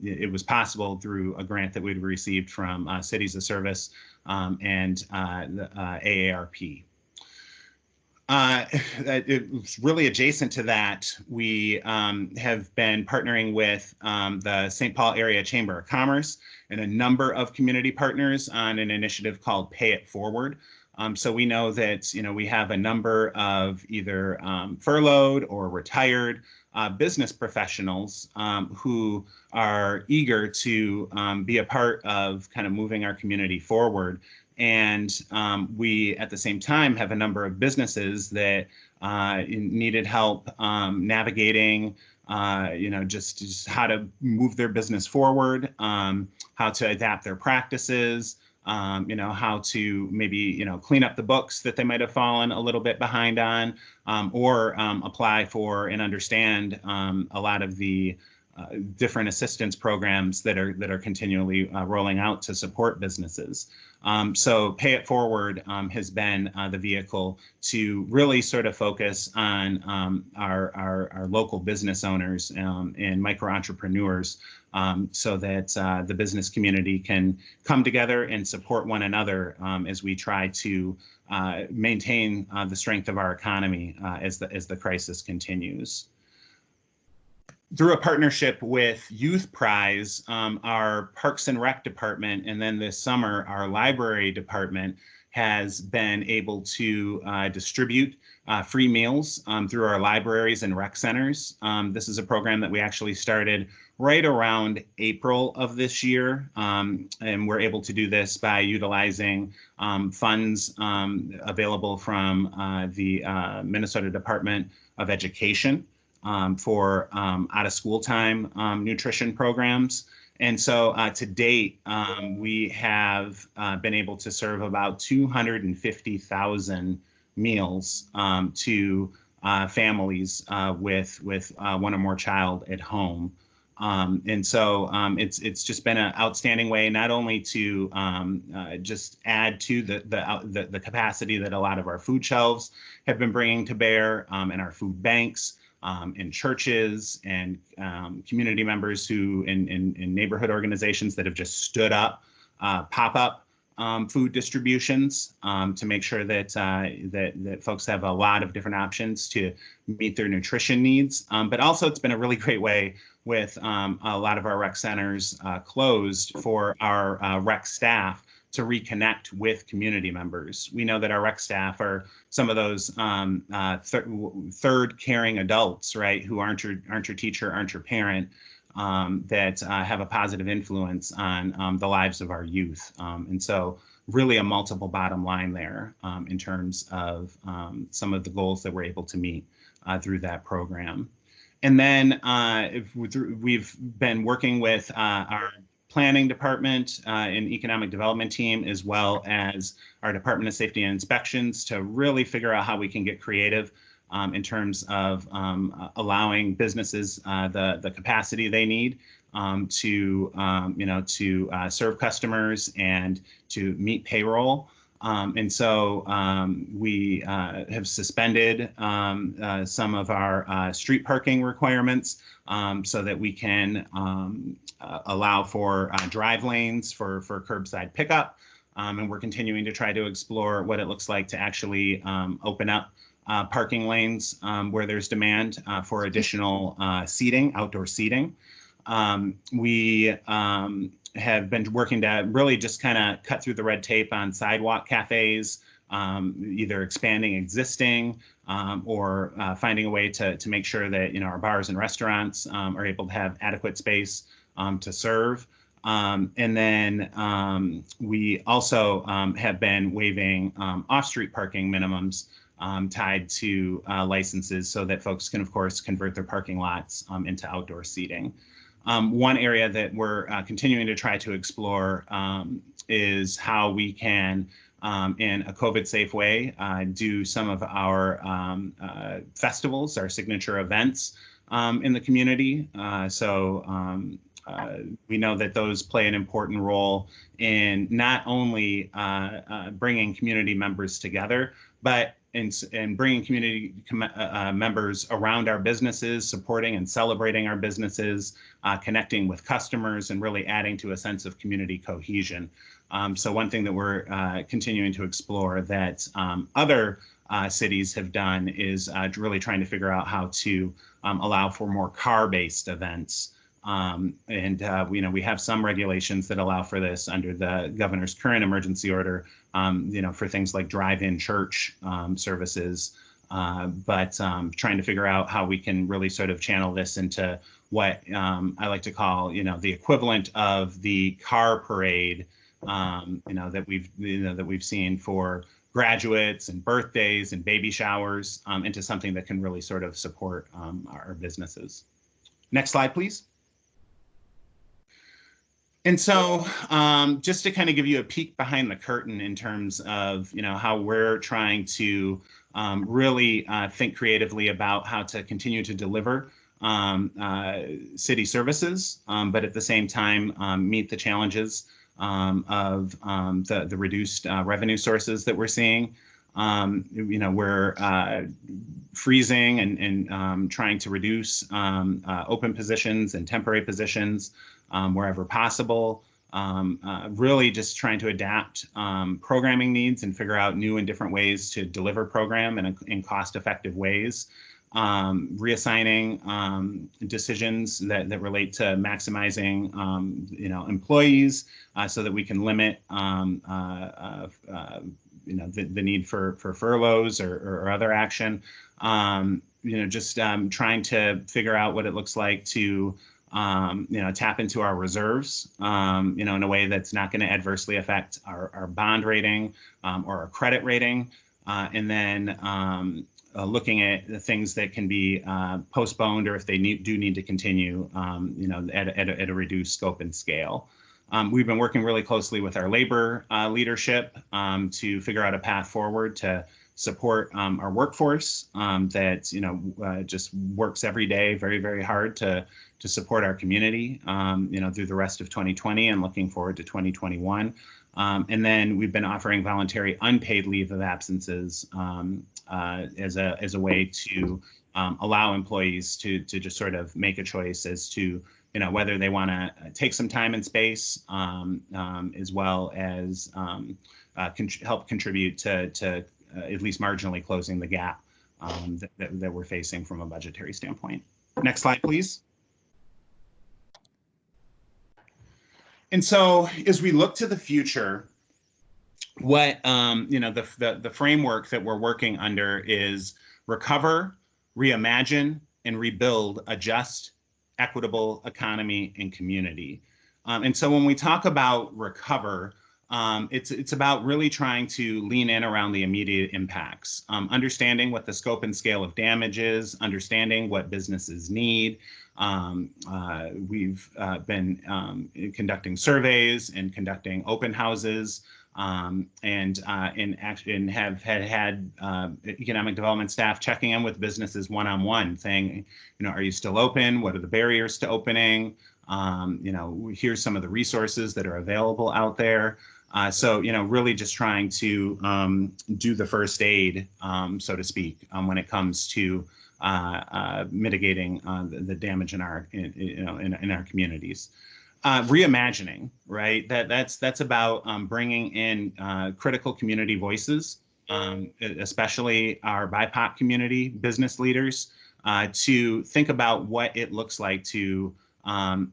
it was possible through a grant that we'd received from Cities of Service and the AARP. It was really adjacent to that. We have been partnering with the St. Paul Area Chamber of Commerce and a number of community partners on an initiative called Pay It Forward. So we know that we have a number of either furloughed or retired business professionals who are eager to be a part of kind of moving our community forward. And we, at the same time, have a number of businesses that needed help navigating, just how to move their business forward, how to adapt their practices, how to maybe, clean up the books that they might have fallen a little bit behind on, or apply for and understand a lot of the different assistance programs that are continually rolling out to support businesses. So Pay It Forward has been the vehicle to really sort of focus on our local business owners and micro entrepreneurs so that the business community can come together and support one another as we try to maintain the strength of our economy as the crisis continues. Through a partnership with Youth Prize, our Parks and Rec department, and then this summer, our library department has been able to distribute free meals through our libraries and rec centers. This is a program that we actually started right around April of this year, and we're able to do this by utilizing funds available from the Minnesota Department of Education for out of school time nutrition programs. And so to date, we have been able to serve about 250,000 meals to families with one or more child at home. And so it's just been an outstanding way not only to just add to the capacity that a lot of our food shelves have been bringing to bear and our food banks, in churches and community members who in neighborhood organizations that have just stood up pop-up food distributions to make sure that that folks have a lot of different options to meet their nutrition needs. But also it's been a really great way with a lot of our rec centers closed for our rec staff to reconnect with community members. We know that our rec staff are some of those third caring adults, right, who aren't your teacher, aren't your parent, that have a positive influence on the lives of our youth. And so really a multiple bottom line there in terms of some of the goals that we're able to meet through that program. And then we've been working with our planning department and economic development team, as well as our Department of Safety and Inspections, to really figure out how we can get creative in terms of allowing businesses the capacity they need to serve customers and to meet payroll. And so we have suspended some of our street parking requirements so that we can allow for drive lanes for curbside pickup. And we're continuing to try to explore what it looks like to actually open up parking lanes where there's demand for additional seating, outdoor seating. We have been working to really just kind of cut through the red tape on sidewalk cafes, either expanding existing or finding a way to make sure that our bars and restaurants are able to have adequate space to serve. And then we also have been waiving off-street parking minimums tied to licenses so that folks can, of course, convert their parking lots into outdoor seating. One area that we're continuing to try to explore is how we can, in a COVID-safe way, do some of our festivals, our signature events in the community. So we know that those play an important role in not only bringing community members together, but in bringing community members around our businesses, supporting and celebrating our businesses, connecting with customers, and really adding to a sense of community cohesion. So one thing that we're continuing to explore that other cities have done is really trying to figure out how to allow for more car-based events. We have some regulations that allow for this under the governor's current emergency order, for things like drive-in church services, but trying to figure out how we can really sort of channel this into what I like to call, the equivalent of the car parade, that we've seen for graduates and birthdays and baby showers, into something that can really sort of support our businesses. Next slide, please. And so just to kind of give you a peek behind the curtain in terms of, how we're trying to really think creatively about how to continue to deliver city services, but at the same time meet the challenges of the reduced revenue sources that we're seeing. We're freezing and trying to reduce open positions and temporary positions wherever possible. Really just trying to adapt programming needs and figure out new and different ways to deliver program in cost-effective ways. Reassigning decisions that relate to maximizing, employees, so that we can limit, the need for furloughs or other action. Just trying to figure out what it looks like to, tap into our reserves, in a way that's not going to adversely affect our bond rating or our credit rating. And then looking at the things that can be postponed, or if they do need to continue, at a reduced scope and scale. We've been working really closely with our labor leadership to figure out a path forward to support our workforce that just works every day very, very hard to support our community, through the rest of 2020 and looking forward to 2021. And then we've been offering voluntary unpaid leave of absences as a way to allow employees to just sort of make a choice as to whether they want to take some time and space, as well as help contribute to at least marginally closing the gap that we're facing from a budgetary standpoint. Next slide, please. And so as we look to the future, what the framework that we're working under is recover, reimagine, and rebuild a just, equitable economy and community. And so when we talk about recover, it's about really trying to lean in around the immediate impacts, understanding what the scope and scale of damage is, understanding what businesses need. We've been conducting surveys and conducting open houses, and have had economic development staff checking in with businesses one-on-one, saying, are you still open? What are the barriers to opening? Here's some of the resources that are available out there. So really just trying to do the first aid, so to speak, when it comes to mitigating the damage in our communities. Reimagining, right? That's about bringing in critical community voices, especially our BIPOC community, business leaders, to think about what it looks like to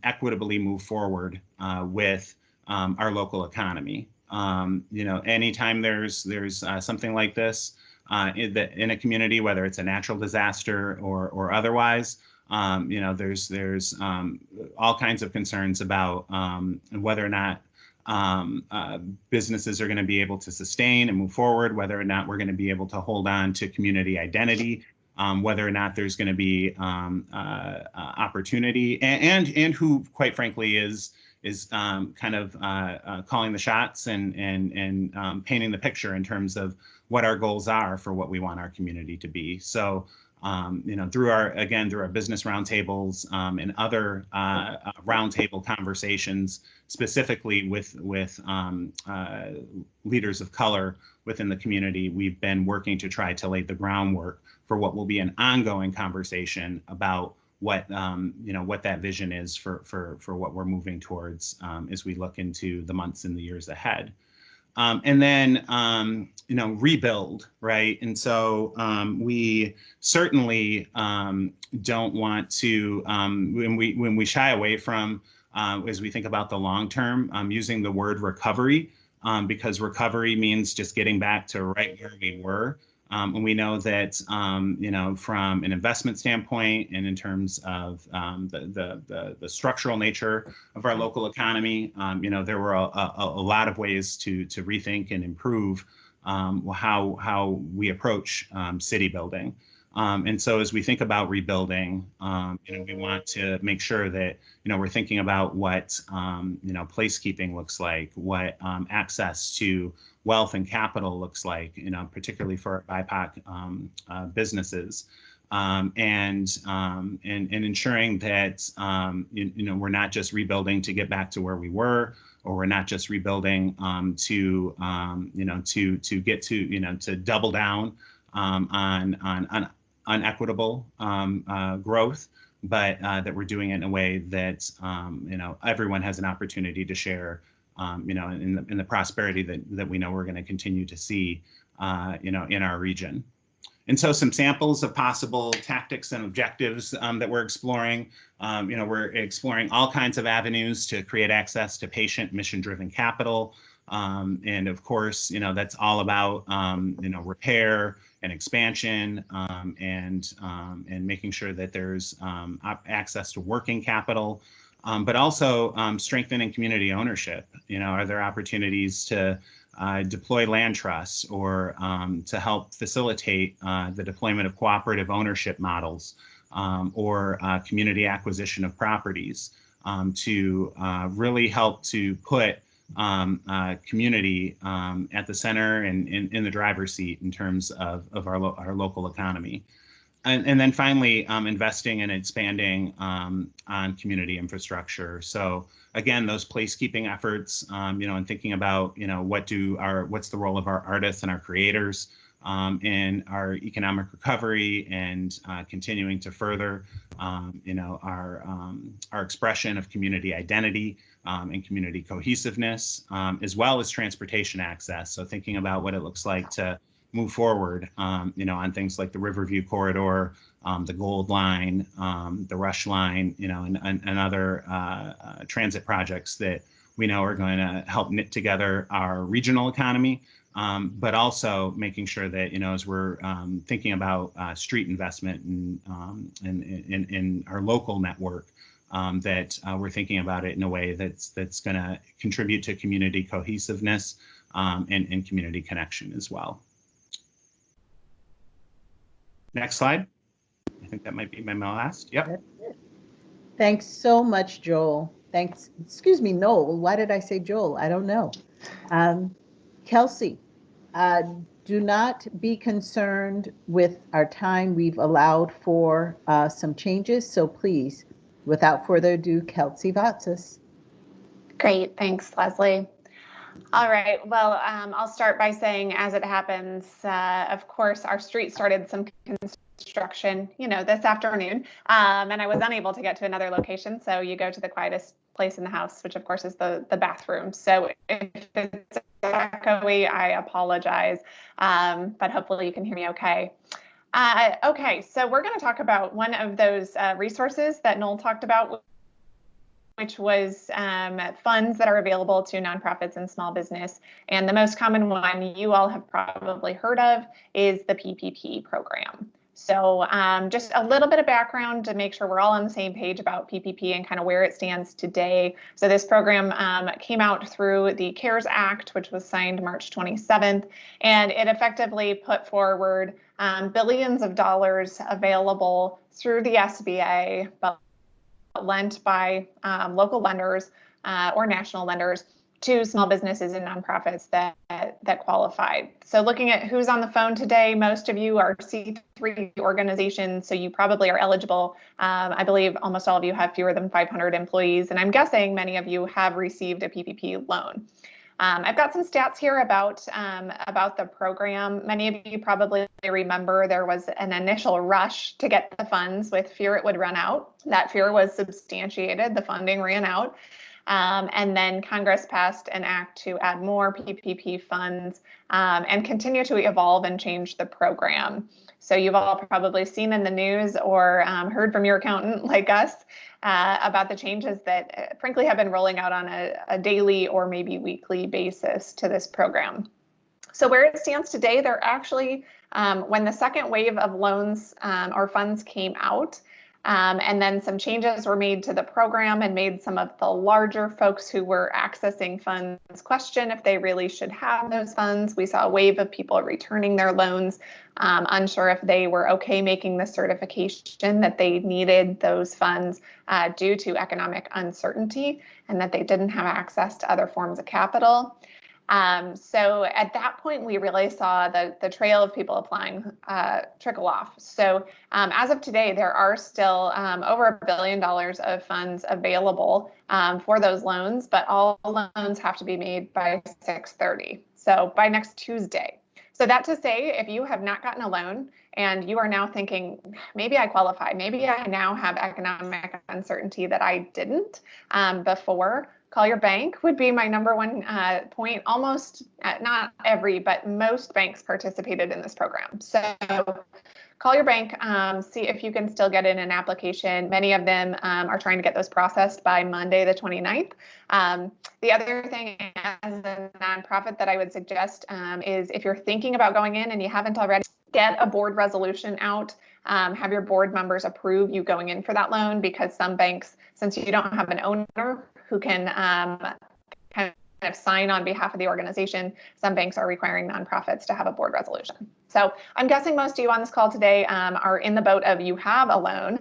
equitably move forward with our local economy. Anytime there's something like this in a community, whether it's a natural disaster or otherwise, there's all kinds of concerns about whether or not businesses are going to be able to sustain and move forward, whether or not we're going to be able to hold on to community identity, whether or not there's going to be opportunity, and who, quite frankly, is kind of calling the shots and painting the picture in terms of what our goals are for what we want our community to be. So through our business roundtables and other roundtable conversations, specifically with leaders of color within the community, we've been working to try to lay the groundwork for what will be an ongoing conversation about what what that vision is for what we're moving towards as we look into the months and the years ahead. And then, rebuild, right? And so we certainly don't want to, when we shy away from, as we think about the long term, using the word recovery, because recovery means just getting back to right where we were. And we know that, from an investment standpoint and in terms of the structural nature of our local economy, there were a lot of ways to rethink and improve how we approach city building. And so as we think about rebuilding, we want to make sure that, we're thinking about what, placekeeping looks like, what access to wealth and capital looks like, particularly for BIPOC businesses, and ensuring that, we're not just rebuilding to get back to where we were, or we're not just rebuilding to get to double down on equitable growth, but that we're doing it in a way that everyone has an opportunity to share, in the prosperity that we know we're going to continue to see, in our region. And so some samples of possible tactics and objectives that we're exploring. We're exploring all kinds of avenues to create access to patient mission-driven capital. And of course, that's all about, repair and expansion, and making sure that there's access to working capital, but also strengthening community ownership. Are there opportunities to deploy land trusts or to help facilitate the deployment of cooperative ownership models, or community acquisition of properties, to really help to put community at the center and in the driver's seat in terms of our local economy. And then finally, investing and expanding on community infrastructure. So again, those placekeeping efforts, and thinking about, what's the role of our artists and our creators in our economic recovery, and continuing to further, our expression of community identity and community cohesiveness, as well as transportation access. So thinking about what it looks like to move forward, on things like the Riverview Corridor, the Gold Line, the Rush Line, and other transit projects that we know are going to help knit together our regional economy, but also making sure that, as we're thinking about street investment in our local network, that we're thinking about it in a way that's going to contribute to community cohesiveness and community connection as well. Next slide. I think that might be my last. Yep. That's it. Thanks so much, Joel. Thanks. Excuse me, Noel. Why did I say Joel? I don't know. Kelsey, do not be concerned with our time. We've allowed for some changes. So please, without further ado, Kelsey Vatsis. Great. Thanks, Leslie. All right. Well, I'll start by saying, as it happens, of course, our street started some construction, this afternoon, and I was unable to get to another location. So you go to the quietest place in the house, which of course is the bathroom. So if it's echoey, I apologize, but hopefully you can hear me okay. Okay, so we're going to talk about one of those resources that Noel talked about, which was funds that are available to nonprofits and small business. And the most common one you all have probably heard of is the PPP program. So just a little bit of background to make sure we're all on the same page about PPP and kind of where it stands today. So this program came out through the CARES Act, which was signed March 27th, and it effectively put forward billions of dollars available through the SBA, but lent by local lenders or national lenders to small businesses and nonprofits that qualified. So looking at who's on the phone today, most of you are C3 organizations, so you probably are eligible. I believe almost all of you have fewer than 500 employees, and I'm guessing many of you have received a PPP loan. I've got some stats here about the program. Many of you probably remember there was an initial rush to get the funds with fear it would run out. That fear was substantiated. The funding ran out. And then Congress passed an act to add more PPP funds and continue to evolve and change the program. So you've all probably seen in the news or heard from your accountant like us about the changes that frankly have been rolling out on a daily or maybe weekly basis to this program. So where it stands today, they're actually, when the second wave of loans or funds came out, and then some changes were made to the program and made some of the larger folks who were accessing funds question if they really should have those funds. We saw a wave of people returning their loans, unsure if they were okay making the certification that they needed those funds due to economic uncertainty and that they didn't have access to other forms of capital. So at that point, we really saw the trail of people applying trickle off. So as of today, there are still over $1 billion of funds available for those loans, but all loans have to be made by 6/30, so by next Tuesday. So that to say, if you have not gotten a loan and you are now thinking, maybe I qualify, maybe I now have economic uncertainty that I didn't before, call your bank would be my number one point. Almost, not every, but most banks participated in this program. So call your bank, see if you can still get in an application. Many of them are trying to get those processed by Monday, the 29th. The other thing as a nonprofit that I would suggest is if you're thinking about going in and you haven't already, get a board resolution out. Have your board members approve you going in for that loan, because some banks, since you don't have an owner who can kind of sign on behalf of the organization, some banks are requiring nonprofits to have a board resolution. So I'm guessing most of you on this call today are in the boat of you have a loan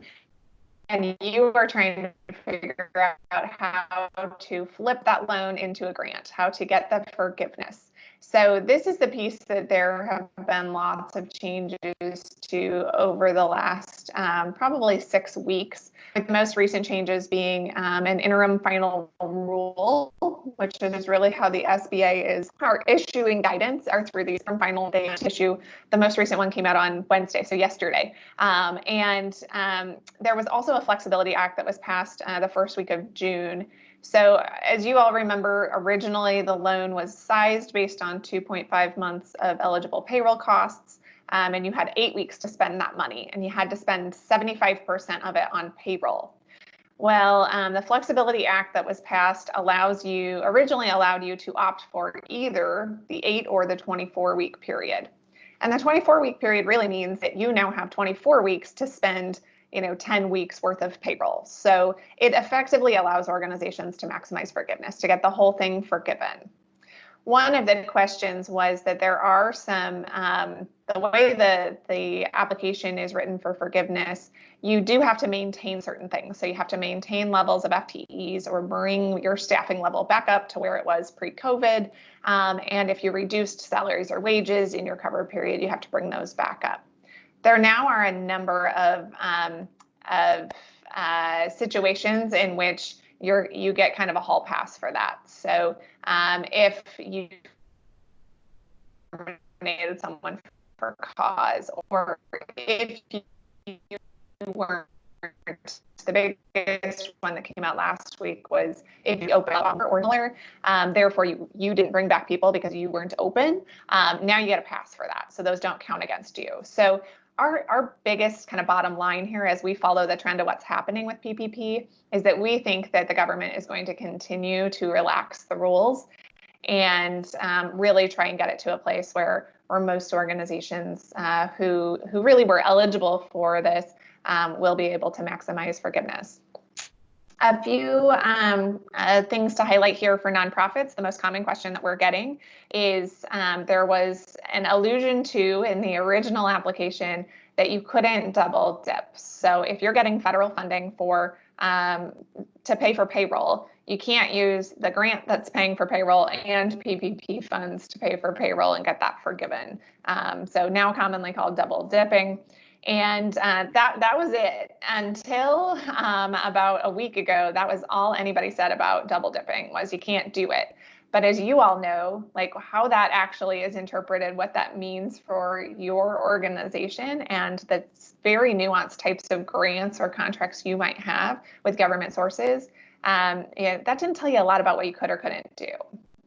and you are trying to figure out how to flip that loan into a grant, how to get the forgiveness. So this is the piece that there have been lots of changes to over the last probably 6 weeks, with the most recent changes being an interim final rule, which is really how the SBA are issuing guidance, or through the interim final they issue. The most recent one came out on Wednesday, so yesterday. There was also a flexibility act that was passed the first week of June. So as you all remember, originally the loan was sized based on 2.5 months of eligible payroll costs, and you had 8 weeks to spend that money, and you had to spend 75% of it on payroll. Well, the Flexibility Act that was passed originally allowed you to opt for either the 8 or the 24-week period. And the 24-week period really means that you now have 24 weeks to spend 10 weeks worth of payroll. So it effectively allows organizations to maximize forgiveness, to get the whole thing forgiven. One of the questions was that there are some, the way the application is written for forgiveness, you do have to maintain certain things. So you have to maintain levels of FTEs or bring your staffing level back up to where it was pre-COVID. And if you reduced salaries or wages in your covered period, you have to bring those back up. There now are a number of situations in which you get kind of a hall pass for that. So if you terminated someone for cause, or if you weren't, the biggest one that came out last week was if you open longer or similar, therefore you didn't bring back people because you weren't open. Now you get a pass for that. So those don't count against you. So our biggest kind of bottom line here, as we follow the trend of what's happening with PPP, is that we think that the government is going to continue to relax the rules and really try and get it to a place where most organizations who really were eligible for this will be able to maximize forgiveness. A few things to highlight here for nonprofits. The most common question that we're getting is there was an allusion to in the original application that you couldn't double dip. So if you're getting federal funding for to pay for payroll. You can't use the grant that's paying for payroll and PPP funds to pay for payroll and get that forgiven. So now commonly called double dipping. And that was it until about a week ago. That was all anybody said about double dipping, was you can't do it. But as you all know, like how that actually is interpreted, what that means for your organization, and the very nuanced types of grants or contracts you might have with government sources, that didn't tell you a lot about what you could or couldn't do.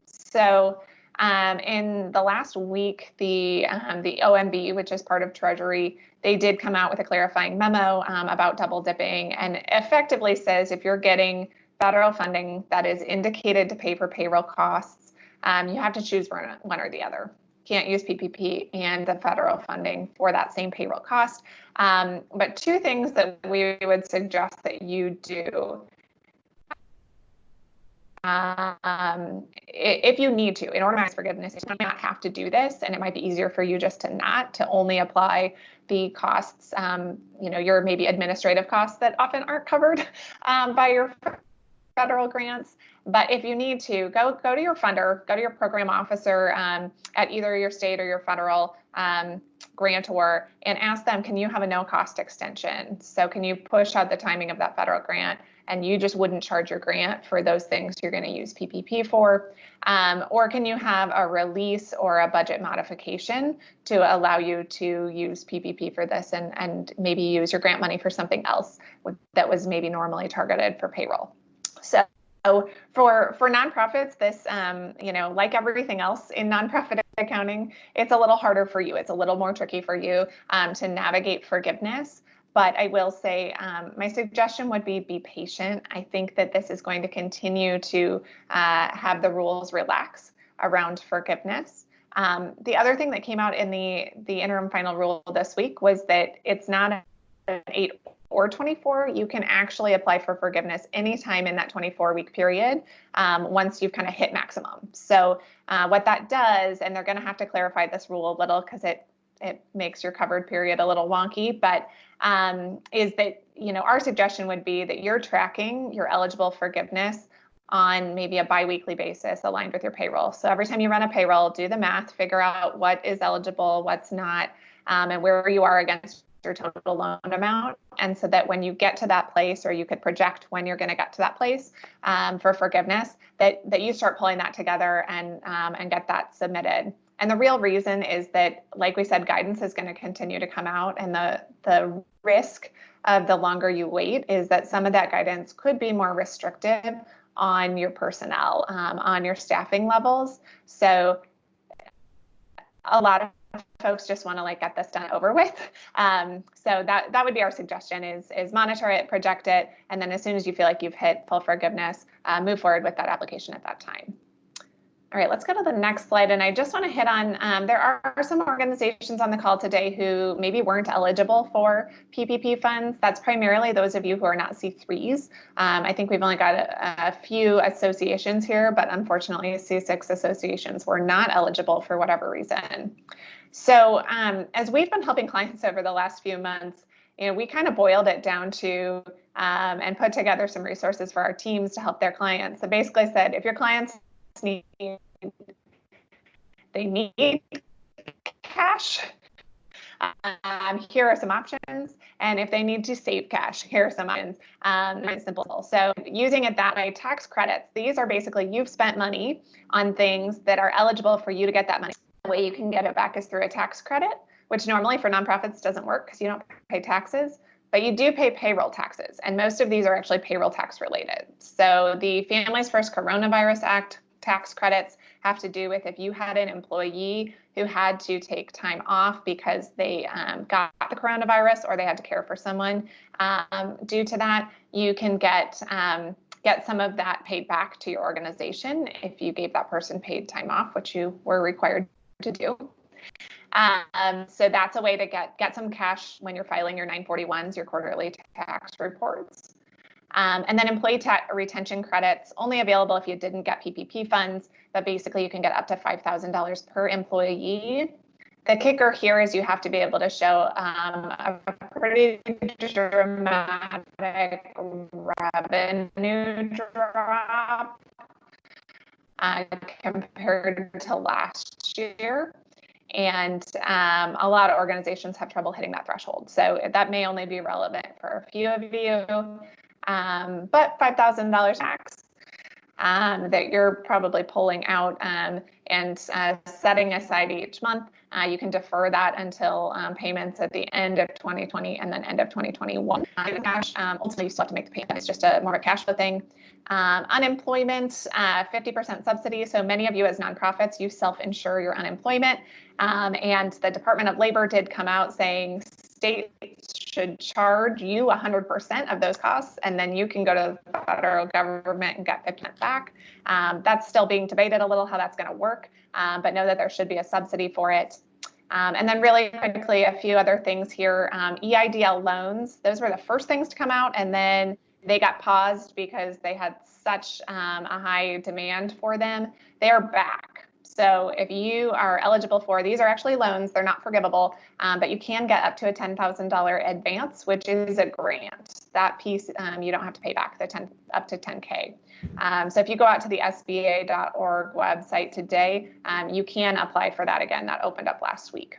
So in the last week, the OMB, which is part of Treasury, they did come out with a clarifying memo about double dipping, and effectively says if you're getting federal funding that is indicated to pay for payroll costs, you have to choose one or the other. Can't use PPP and the federal funding for that same payroll cost. But two things that we would suggest that you do if you need to, in order to ask forgiveness, you might not have to do this, and it might be easier for you just to only apply the costs, your maybe administrative costs that often aren't covered by your federal grants. But if you need to, go to your funder, go to your program officer at either your state or your federal grantor and ask them, can you have a no cost extension? So can you push out the timing of that federal grant, and you just wouldn't charge your grant for those things you're going to use PPP for? Or can you have a release or a budget modification to allow you to use PPP for this and maybe use your grant money for something else that was maybe normally targeted for payroll? So for nonprofits, this, like everything else in nonprofit accounting, it's a little harder for you. It's a little more tricky for you to navigate forgiveness. But I will say my suggestion would be patient. I think that this is going to continue to have the rules relax around forgiveness. The other thing that came out in the interim final rule this week was that it's not an 8 or 24. You can actually apply for forgiveness anytime in that 24-week period once you've kind of hit maximum. So what that does, and they're going to have to clarify this rule a little because it makes your covered period a little wonky, but is that, our suggestion would be that you're tracking your eligible forgiveness on maybe a biweekly basis aligned with your payroll. So every time you run a payroll, do the math, figure out what is eligible, what's not, and where you are against your total loan amount. And so that when you get to that place, or you could project when you're going to get to that place for forgiveness, that you start pulling that together and get that submitted. And the real reason is that, like we said, guidance is going to continue to come out, and the risk of the longer you wait is that some of that guidance could be more restrictive on your personnel, on your staffing levels. So a lot of folks just want to get this done over with. So that would be our suggestion is monitor it, project it, and then as soon as you feel like you've hit full forgiveness, move forward with that application at that time. All right, let's go to the next slide. And I just want to hit on, there are some organizations on the call today who maybe weren't eligible for PPP funds. That's primarily those of you who are not C3s. I think we've only got a few associations here, but unfortunately C6 associations were not eligible for whatever reason. So as we've been helping clients over the last few months, we kind of boiled it down to and put together some resources for our teams to help their clients. So basically said, if your clients need cash, here are some options, and if they need to save cash, here are some options. It's simple. So using it that way, tax credits, these are basically you've spent money on things that are eligible for you to get that money. The way you can get it back is through a tax credit, which normally for nonprofits doesn't work because you don't pay taxes, but you do pay payroll taxes, and most of these are actually payroll tax related. So the Families First Coronavirus Act tax credits have to do with if you had an employee who had to take time off because they got the coronavirus or they had to care for someone due to that, you can get some of that paid back to your organization if you gave that person paid time off, which you were required to do. So that's a way to get some cash when you're filing your 941s, your quarterly tax reports. And then employee retention credits, only available if you didn't get PPP funds, but basically you can get up to $5,000 per employee The kicker here is you have to be able to show a pretty dramatic revenue drop compared to last year. And a lot of organizations have trouble hitting that threshold. So that may only be relevant for a few of you, but $5,000 max that you're probably pulling out and setting aside each month. You can defer that until payments at the end of 2020 and then end of 2021. Cash, ultimately, you still have to make the payment. It's just more of a cash flow thing. Unemployment, 50% subsidy. So many of you as nonprofits, you self-insure your unemployment. And the Department of Labor did come out saying states should charge you 100% of those costs, and then you can go to the federal government and get 50% back. That's still being debated a little how that's going to work, but know that there should be a subsidy for it. And then really quickly, a few other things here. EIDL loans, those were the first things to come out, and then they got paused because they had such a high demand for them. They are back. So if you are eligible for, these are actually loans, they're not forgivable, but you can get up to a $10,000 advance, which is a grant. That piece, you don't have to pay back up to 10K. So if you go out to the SBA.org website today, you can apply for that again. That opened up last week.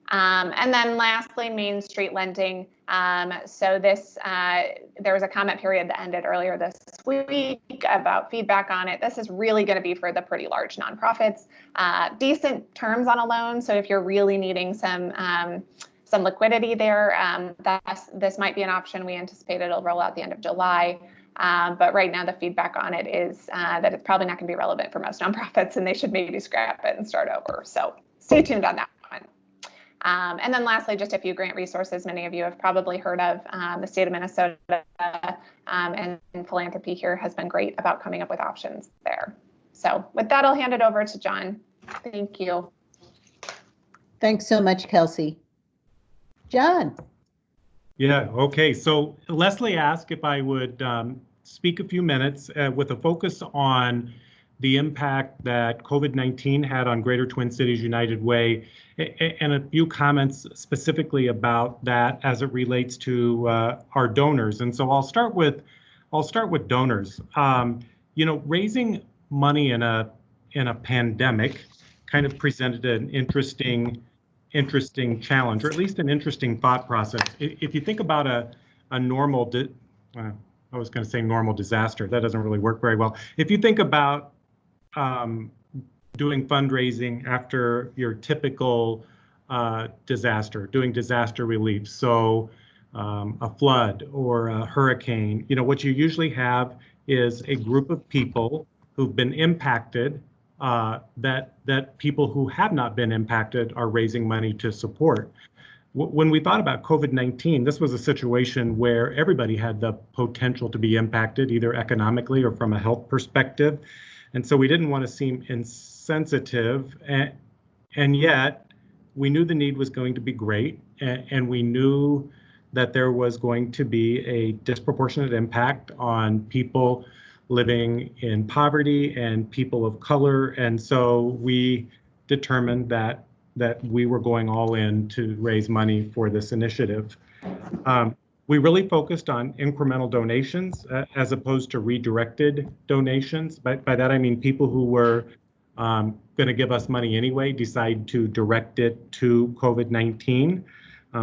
And then lastly, Main Street lending. So this, there was a comment period that ended earlier this week about feedback on it. This is really going to be for the pretty large nonprofits. Decent terms on a loan. So if you're really needing some liquidity there, this might be an option. We anticipate it'll roll out the end of July. But right now the feedback on it is that it's probably not going to be relevant for most nonprofits, and they should maybe scrap it and start over. So stay tuned on that one. And then lastly, just a few grant resources many of you have probably heard of. The state of Minnesota and philanthropy here has been great about coming up with options there. So with that, I'll hand it over to John. Thank you. Thanks so much, Kelsey. John. Yeah, okay. So Leslie asked if I would speak a few minutes with a focus on the impact that COVID-19 had on Greater Twin Cities United Way, and a few comments specifically about that as it relates to our donors. And so I'll start with donors. You know, raising money in a pandemic kind of presented an interesting challenge, or at least an interesting thought process. If you think about a normal, I was going to say normal disaster, that doesn't really work very well. If you think about doing fundraising after your typical disaster, doing disaster relief, so a flood or a hurricane, you know, what you usually have is a group of people who've been impacted that people who have not been impacted are raising money to support. When we thought about COVID-19, this was a situation where everybody had the potential to be impacted, either economically or from a health perspective. And so we didn't want to seem insensitive, and yet we knew the need was going to be great, and we knew that there was going to be a disproportionate impact on people living in poverty and people of color. And so we determined that we were going all in to raise money for this initiative. We really focused on incremental donations as opposed to redirected donations. By that I mean people who were going to give us money anyway decide to direct it to COVID-19.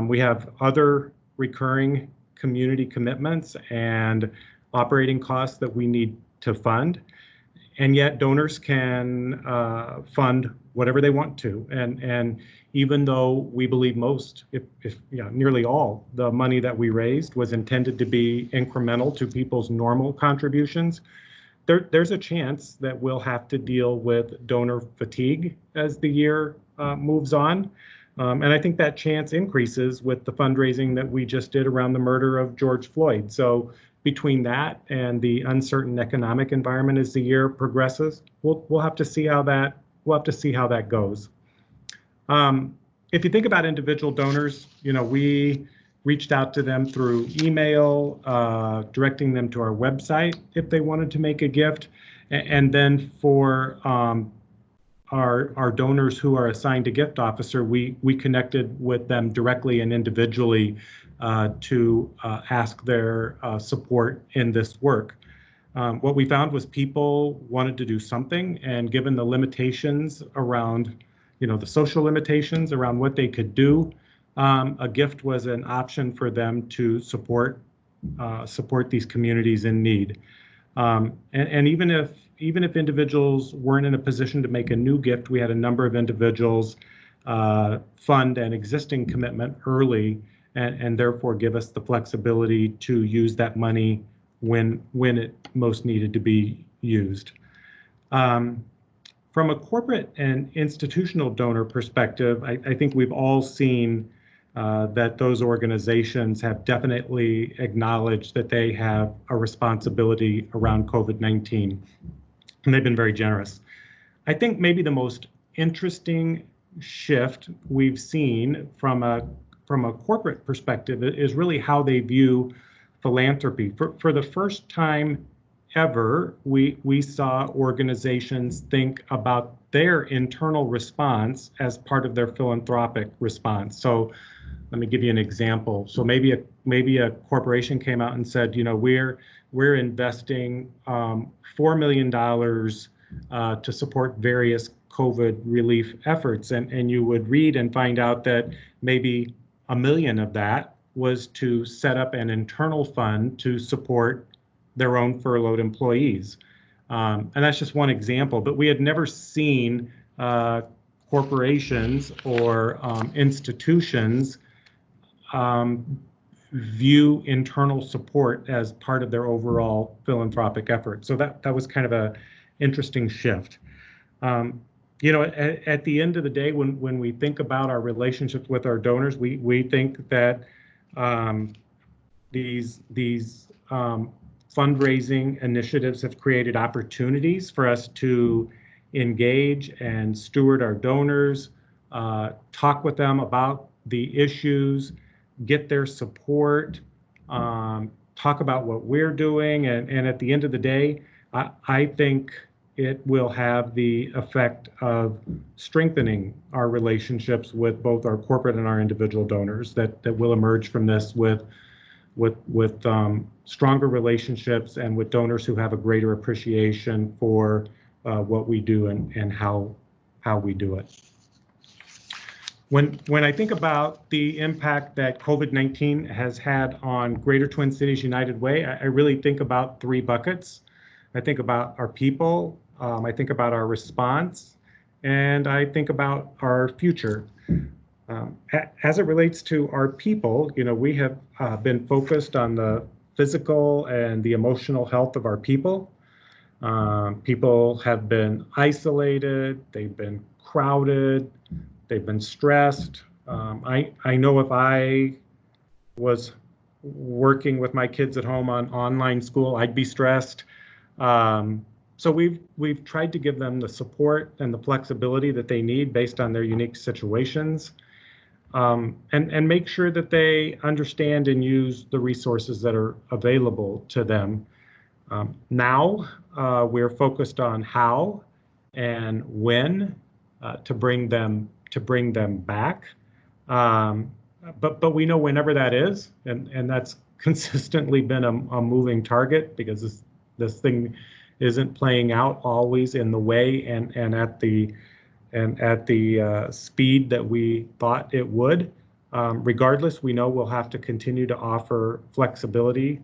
We have other recurring community commitments and operating costs that we need to fund, and yet donors can fund whatever they want to. And even though we believe most, if nearly all the money that we raised was intended to be incremental to people's normal contributions, there's a chance that we'll have to deal with donor fatigue as the year moves on. And I think that chance increases with the fundraising that we just did around the murder of George Floyd. So between that and the uncertain economic environment as the year progresses, we'll have to see how that goes. If you think about individual donors, you know, we reached out to them through email, directing them to our website if they wanted to make a gift, and then for our donors who are assigned a gift officer, we connected with them directly and individually to ask their support in this work. What we found was people wanted to do something, and given the limitations around, the social limitations around what they could do, a gift was an option for them to support these communities in need. And even if individuals weren't in a position to make a new gift, we had a number of individuals fund an existing commitment early, and therefore give us the flexibility to use that money when it most needed to be used. From a corporate and institutional donor perspective, I think we've all seen that those organizations have definitely acknowledged that they have a responsibility around COVID-19, and they've been very generous. I think maybe the most interesting shift we've seen from a corporate perspective is really how they view philanthropy. For the first time ever, we saw organizations think about their internal response as part of their philanthropic response. So let me give you an example. So maybe a corporation came out and said, we're investing $4 million to support various COVID relief efforts, and you would read and find out that maybe $1 million of that was to set up an internal fund to support their own furloughed employees. And that's just one example, but we had never seen corporations or institutions view internal support as part of their overall philanthropic effort. So that was kind of an interesting shift. At the end of the day, when we think about our relationships with our donors, we think that these fundraising initiatives have created opportunities for us to engage and steward our donors, talk with them about the issues, get their support, talk about what we're doing, and at the end of the day, I think it will have the effect of strengthening our relationships with both our corporate and our individual donors, that will emerge from this with stronger relationships and with donors who have a greater appreciation for what we do and how we do it. When I think about the impact that COVID-19 has had on Greater Twin Cities United Way, I really think about three buckets. I think about our people, I think about our response, and I think about our future. As it relates to our people, we have been focused on the physical and the emotional health of our people. People have been isolated, they've been crowded, they've been stressed. I know if I was working with my kids at home on online school, I'd be stressed. So we've tried to give them the support and the flexibility that they need based on their unique situations, and make sure that they understand and use the resources that are available to them. Now we're focused on how and when to bring them back, but we know whenever that is, and that's consistently been a moving target, because this thing isn't playing out always in the way and at the speed that we thought it would. Regardless, we know we'll have to continue to offer flexibility,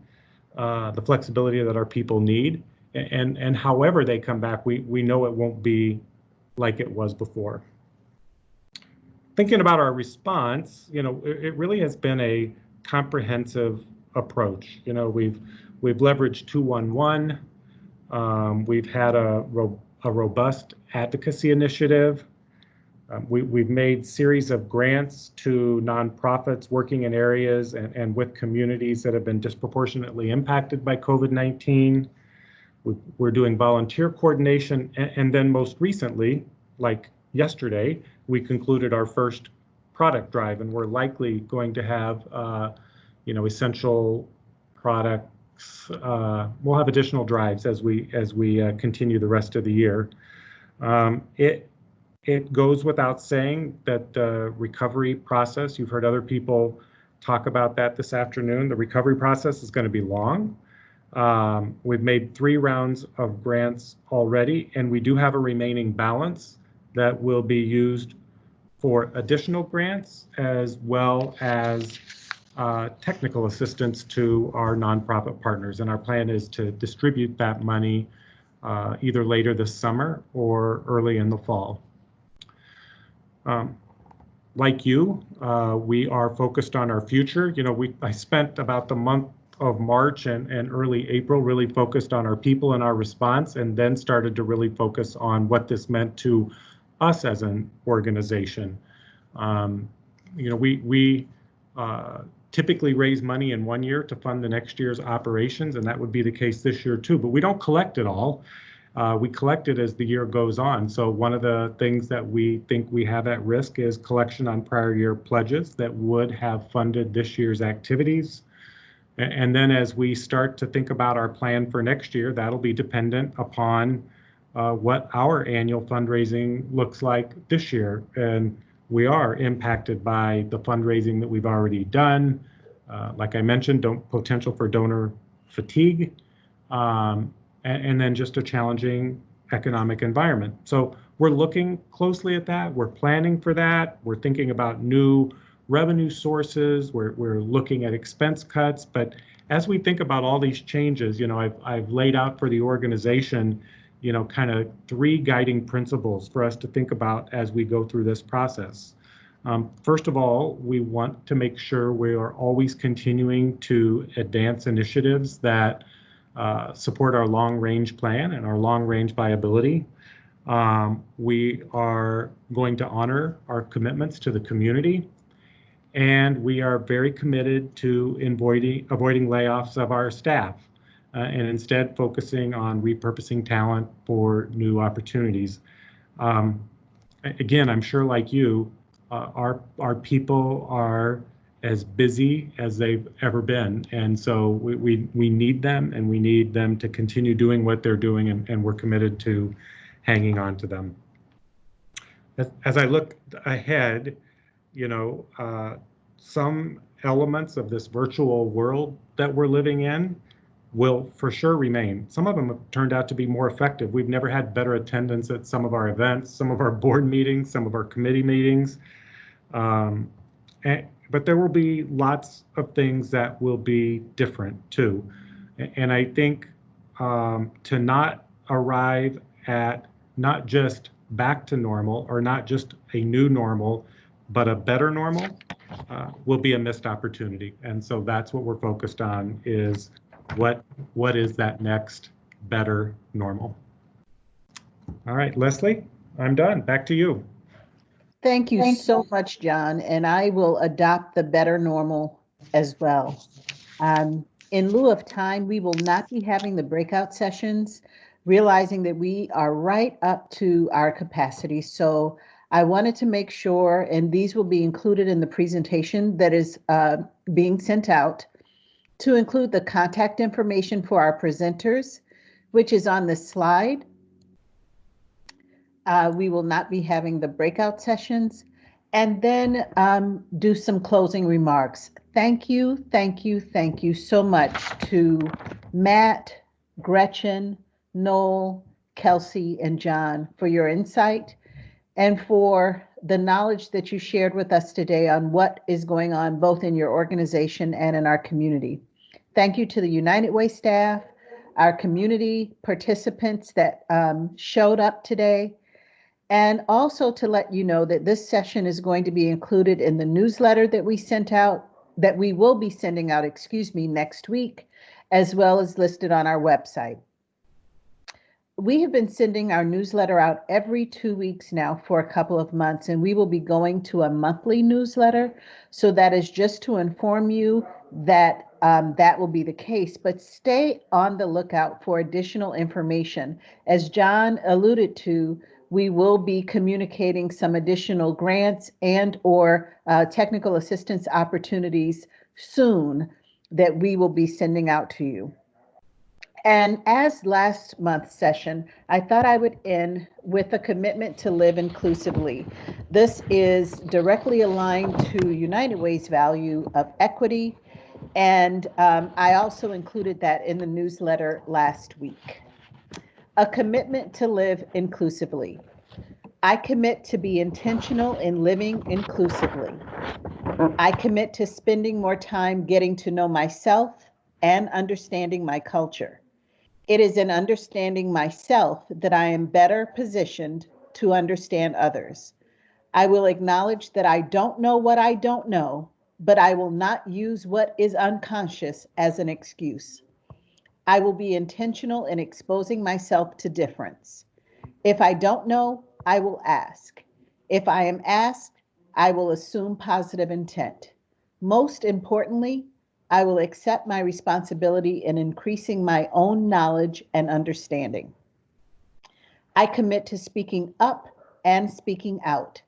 the flexibility that our people need, and however they come back, we know it won't be like it was before. Thinking about our response, it really has been a comprehensive approach. We've leveraged 211. We've had a robust advocacy initiative. We've made series of grants to nonprofits working in areas and with communities that have been disproportionately impacted by COVID-19. We're doing volunteer coordination, and then most recently, like yesterday, we concluded our first product drive, and we're likely going to have essential products. We'll have additional drives as we continue the rest of the year. It goes without saying that the recovery process, you've heard other people talk about that this afternoon, the recovery process is going to be long. We've made 3 rounds of grants already, and we do have a remaining balance that will be used for additional grants as well as technical assistance to our nonprofit partners. And our plan is to distribute that money either later this summer or early in the fall. Like you, we are focused on our future. You know, I spent about the month of March and early April really focused on our people and our response, and then started to really focus on what this meant to us as an organization. You know, we typically raise money in one year to fund the next year's operations, and that would be the case this year too, but we don't collect it all. We collect it as the year goes on. So one of the things that we think we have at risk is collection on prior year pledges that would have funded this year's activities. And then as we start to think about our plan for next year, that'll be dependent upon what our annual fundraising looks like this year. And we are impacted by the fundraising that we've already done. Like I mentioned, potential for donor fatigue, and then just a challenging economic environment. So we're looking closely at that. We're planning for that. We're thinking about new revenue sources. We're looking at expense cuts. But as we think about all these changes, you know, I've laid out for the organization, you know, kind of 3 guiding principles for us to think about as we go through this process. First of all, we want to make sure we are always continuing to advance initiatives that support our long-range plan and our long-range viability. We are going to honor our commitments to the community, and we are very committed to avoiding layoffs of our staff, and instead focusing on repurposing talent for new opportunities. Again, I'm sure like you, our people are as busy as they've ever been. And so we need them, and we need them to continue doing what they're doing, and we're committed to hanging on to them. As I look ahead, you know, some elements of this virtual world that we're living in will for sure remain. Some of them have turned out to be more effective. We've never had better attendance at some of our events, some of our board meetings, some of our committee meetings. But there will be lots of things that will be different too. And I think to not arrive at not just back to normal, or not just a new normal, but a better normal, will be a missed opportunity. And so that's what we're focused on, is what is that next better normal. All right, Leslie, I'm done. Back to you. Thank you so much, John, and I will adopt the better normal as well. In lieu of time, we will not be having the breakout sessions, realizing that we are right up to our capacity. So I wanted to make sure, and these will be included in the presentation that is being sent out, to include the contact information for our presenters, which is on the slide. We will not be having the breakout sessions, and then do some closing remarks. Thank you so much to Matt, Gretchen, Noel, Kelsey, and John for your insight and for the knowledge that you shared with us today on what is going on both in your organization and in our community. Thank you to the United Way staff, our community participants that showed up today, and also to let you know that this session is going to be included in the newsletter that we sent out, that we will be sending out, next week, as well as listed on our website. We have been sending our newsletter out every 2 weeks now for a couple of months, and we will be going to a monthly newsletter. So that is just to inform you that that will be the case, but stay on the lookout for additional information. As John alluded to, we will be communicating some additional grants and/or technical assistance opportunities soon that we will be sending out to you. And as last month's session, I thought I would end with a commitment to live inclusively. This is directly aligned to United Way's value of equity, and I also included that in the newsletter last week. A commitment to live inclusively. I commit to be intentional in living inclusively. I commit to spending more time getting to know myself and understanding my culture. It is in understanding myself that I am better positioned to understand others. I will acknowledge that I don't know what I don't know, but I will not use what is unconscious as an excuse. I will be intentional in exposing myself to difference. If I don't know, I will ask. If I am asked, I will assume positive intent. Most importantly, I will accept my responsibility in increasing my own knowledge and understanding. I commit to speaking up and speaking out,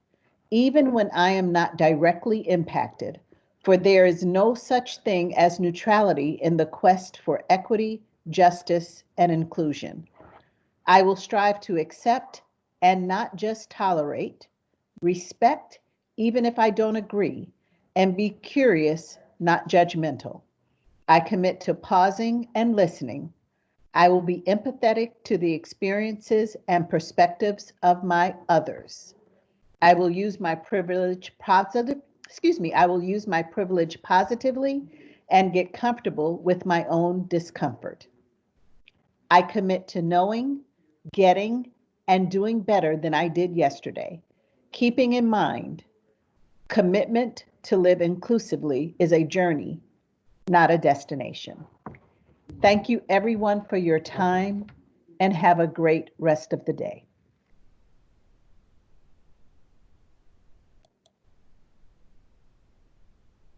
even when I am not directly impacted, for there is no such thing as neutrality in the quest for equity, justice, and inclusion. I will strive to accept and not just tolerate, respect, even if I don't agree, and be curious, not judgmental. I commit to pausing and listening. I will be empathetic to the experiences and perspectives of my others. I will use my privilege I will use my privilege positively and get comfortable with my own discomfort. I commit to knowing, getting, and doing better than I did yesterday, keeping in mind commitment to live inclusively is a journey, not a destination. Thank you everyone for your time and have a great rest of the day.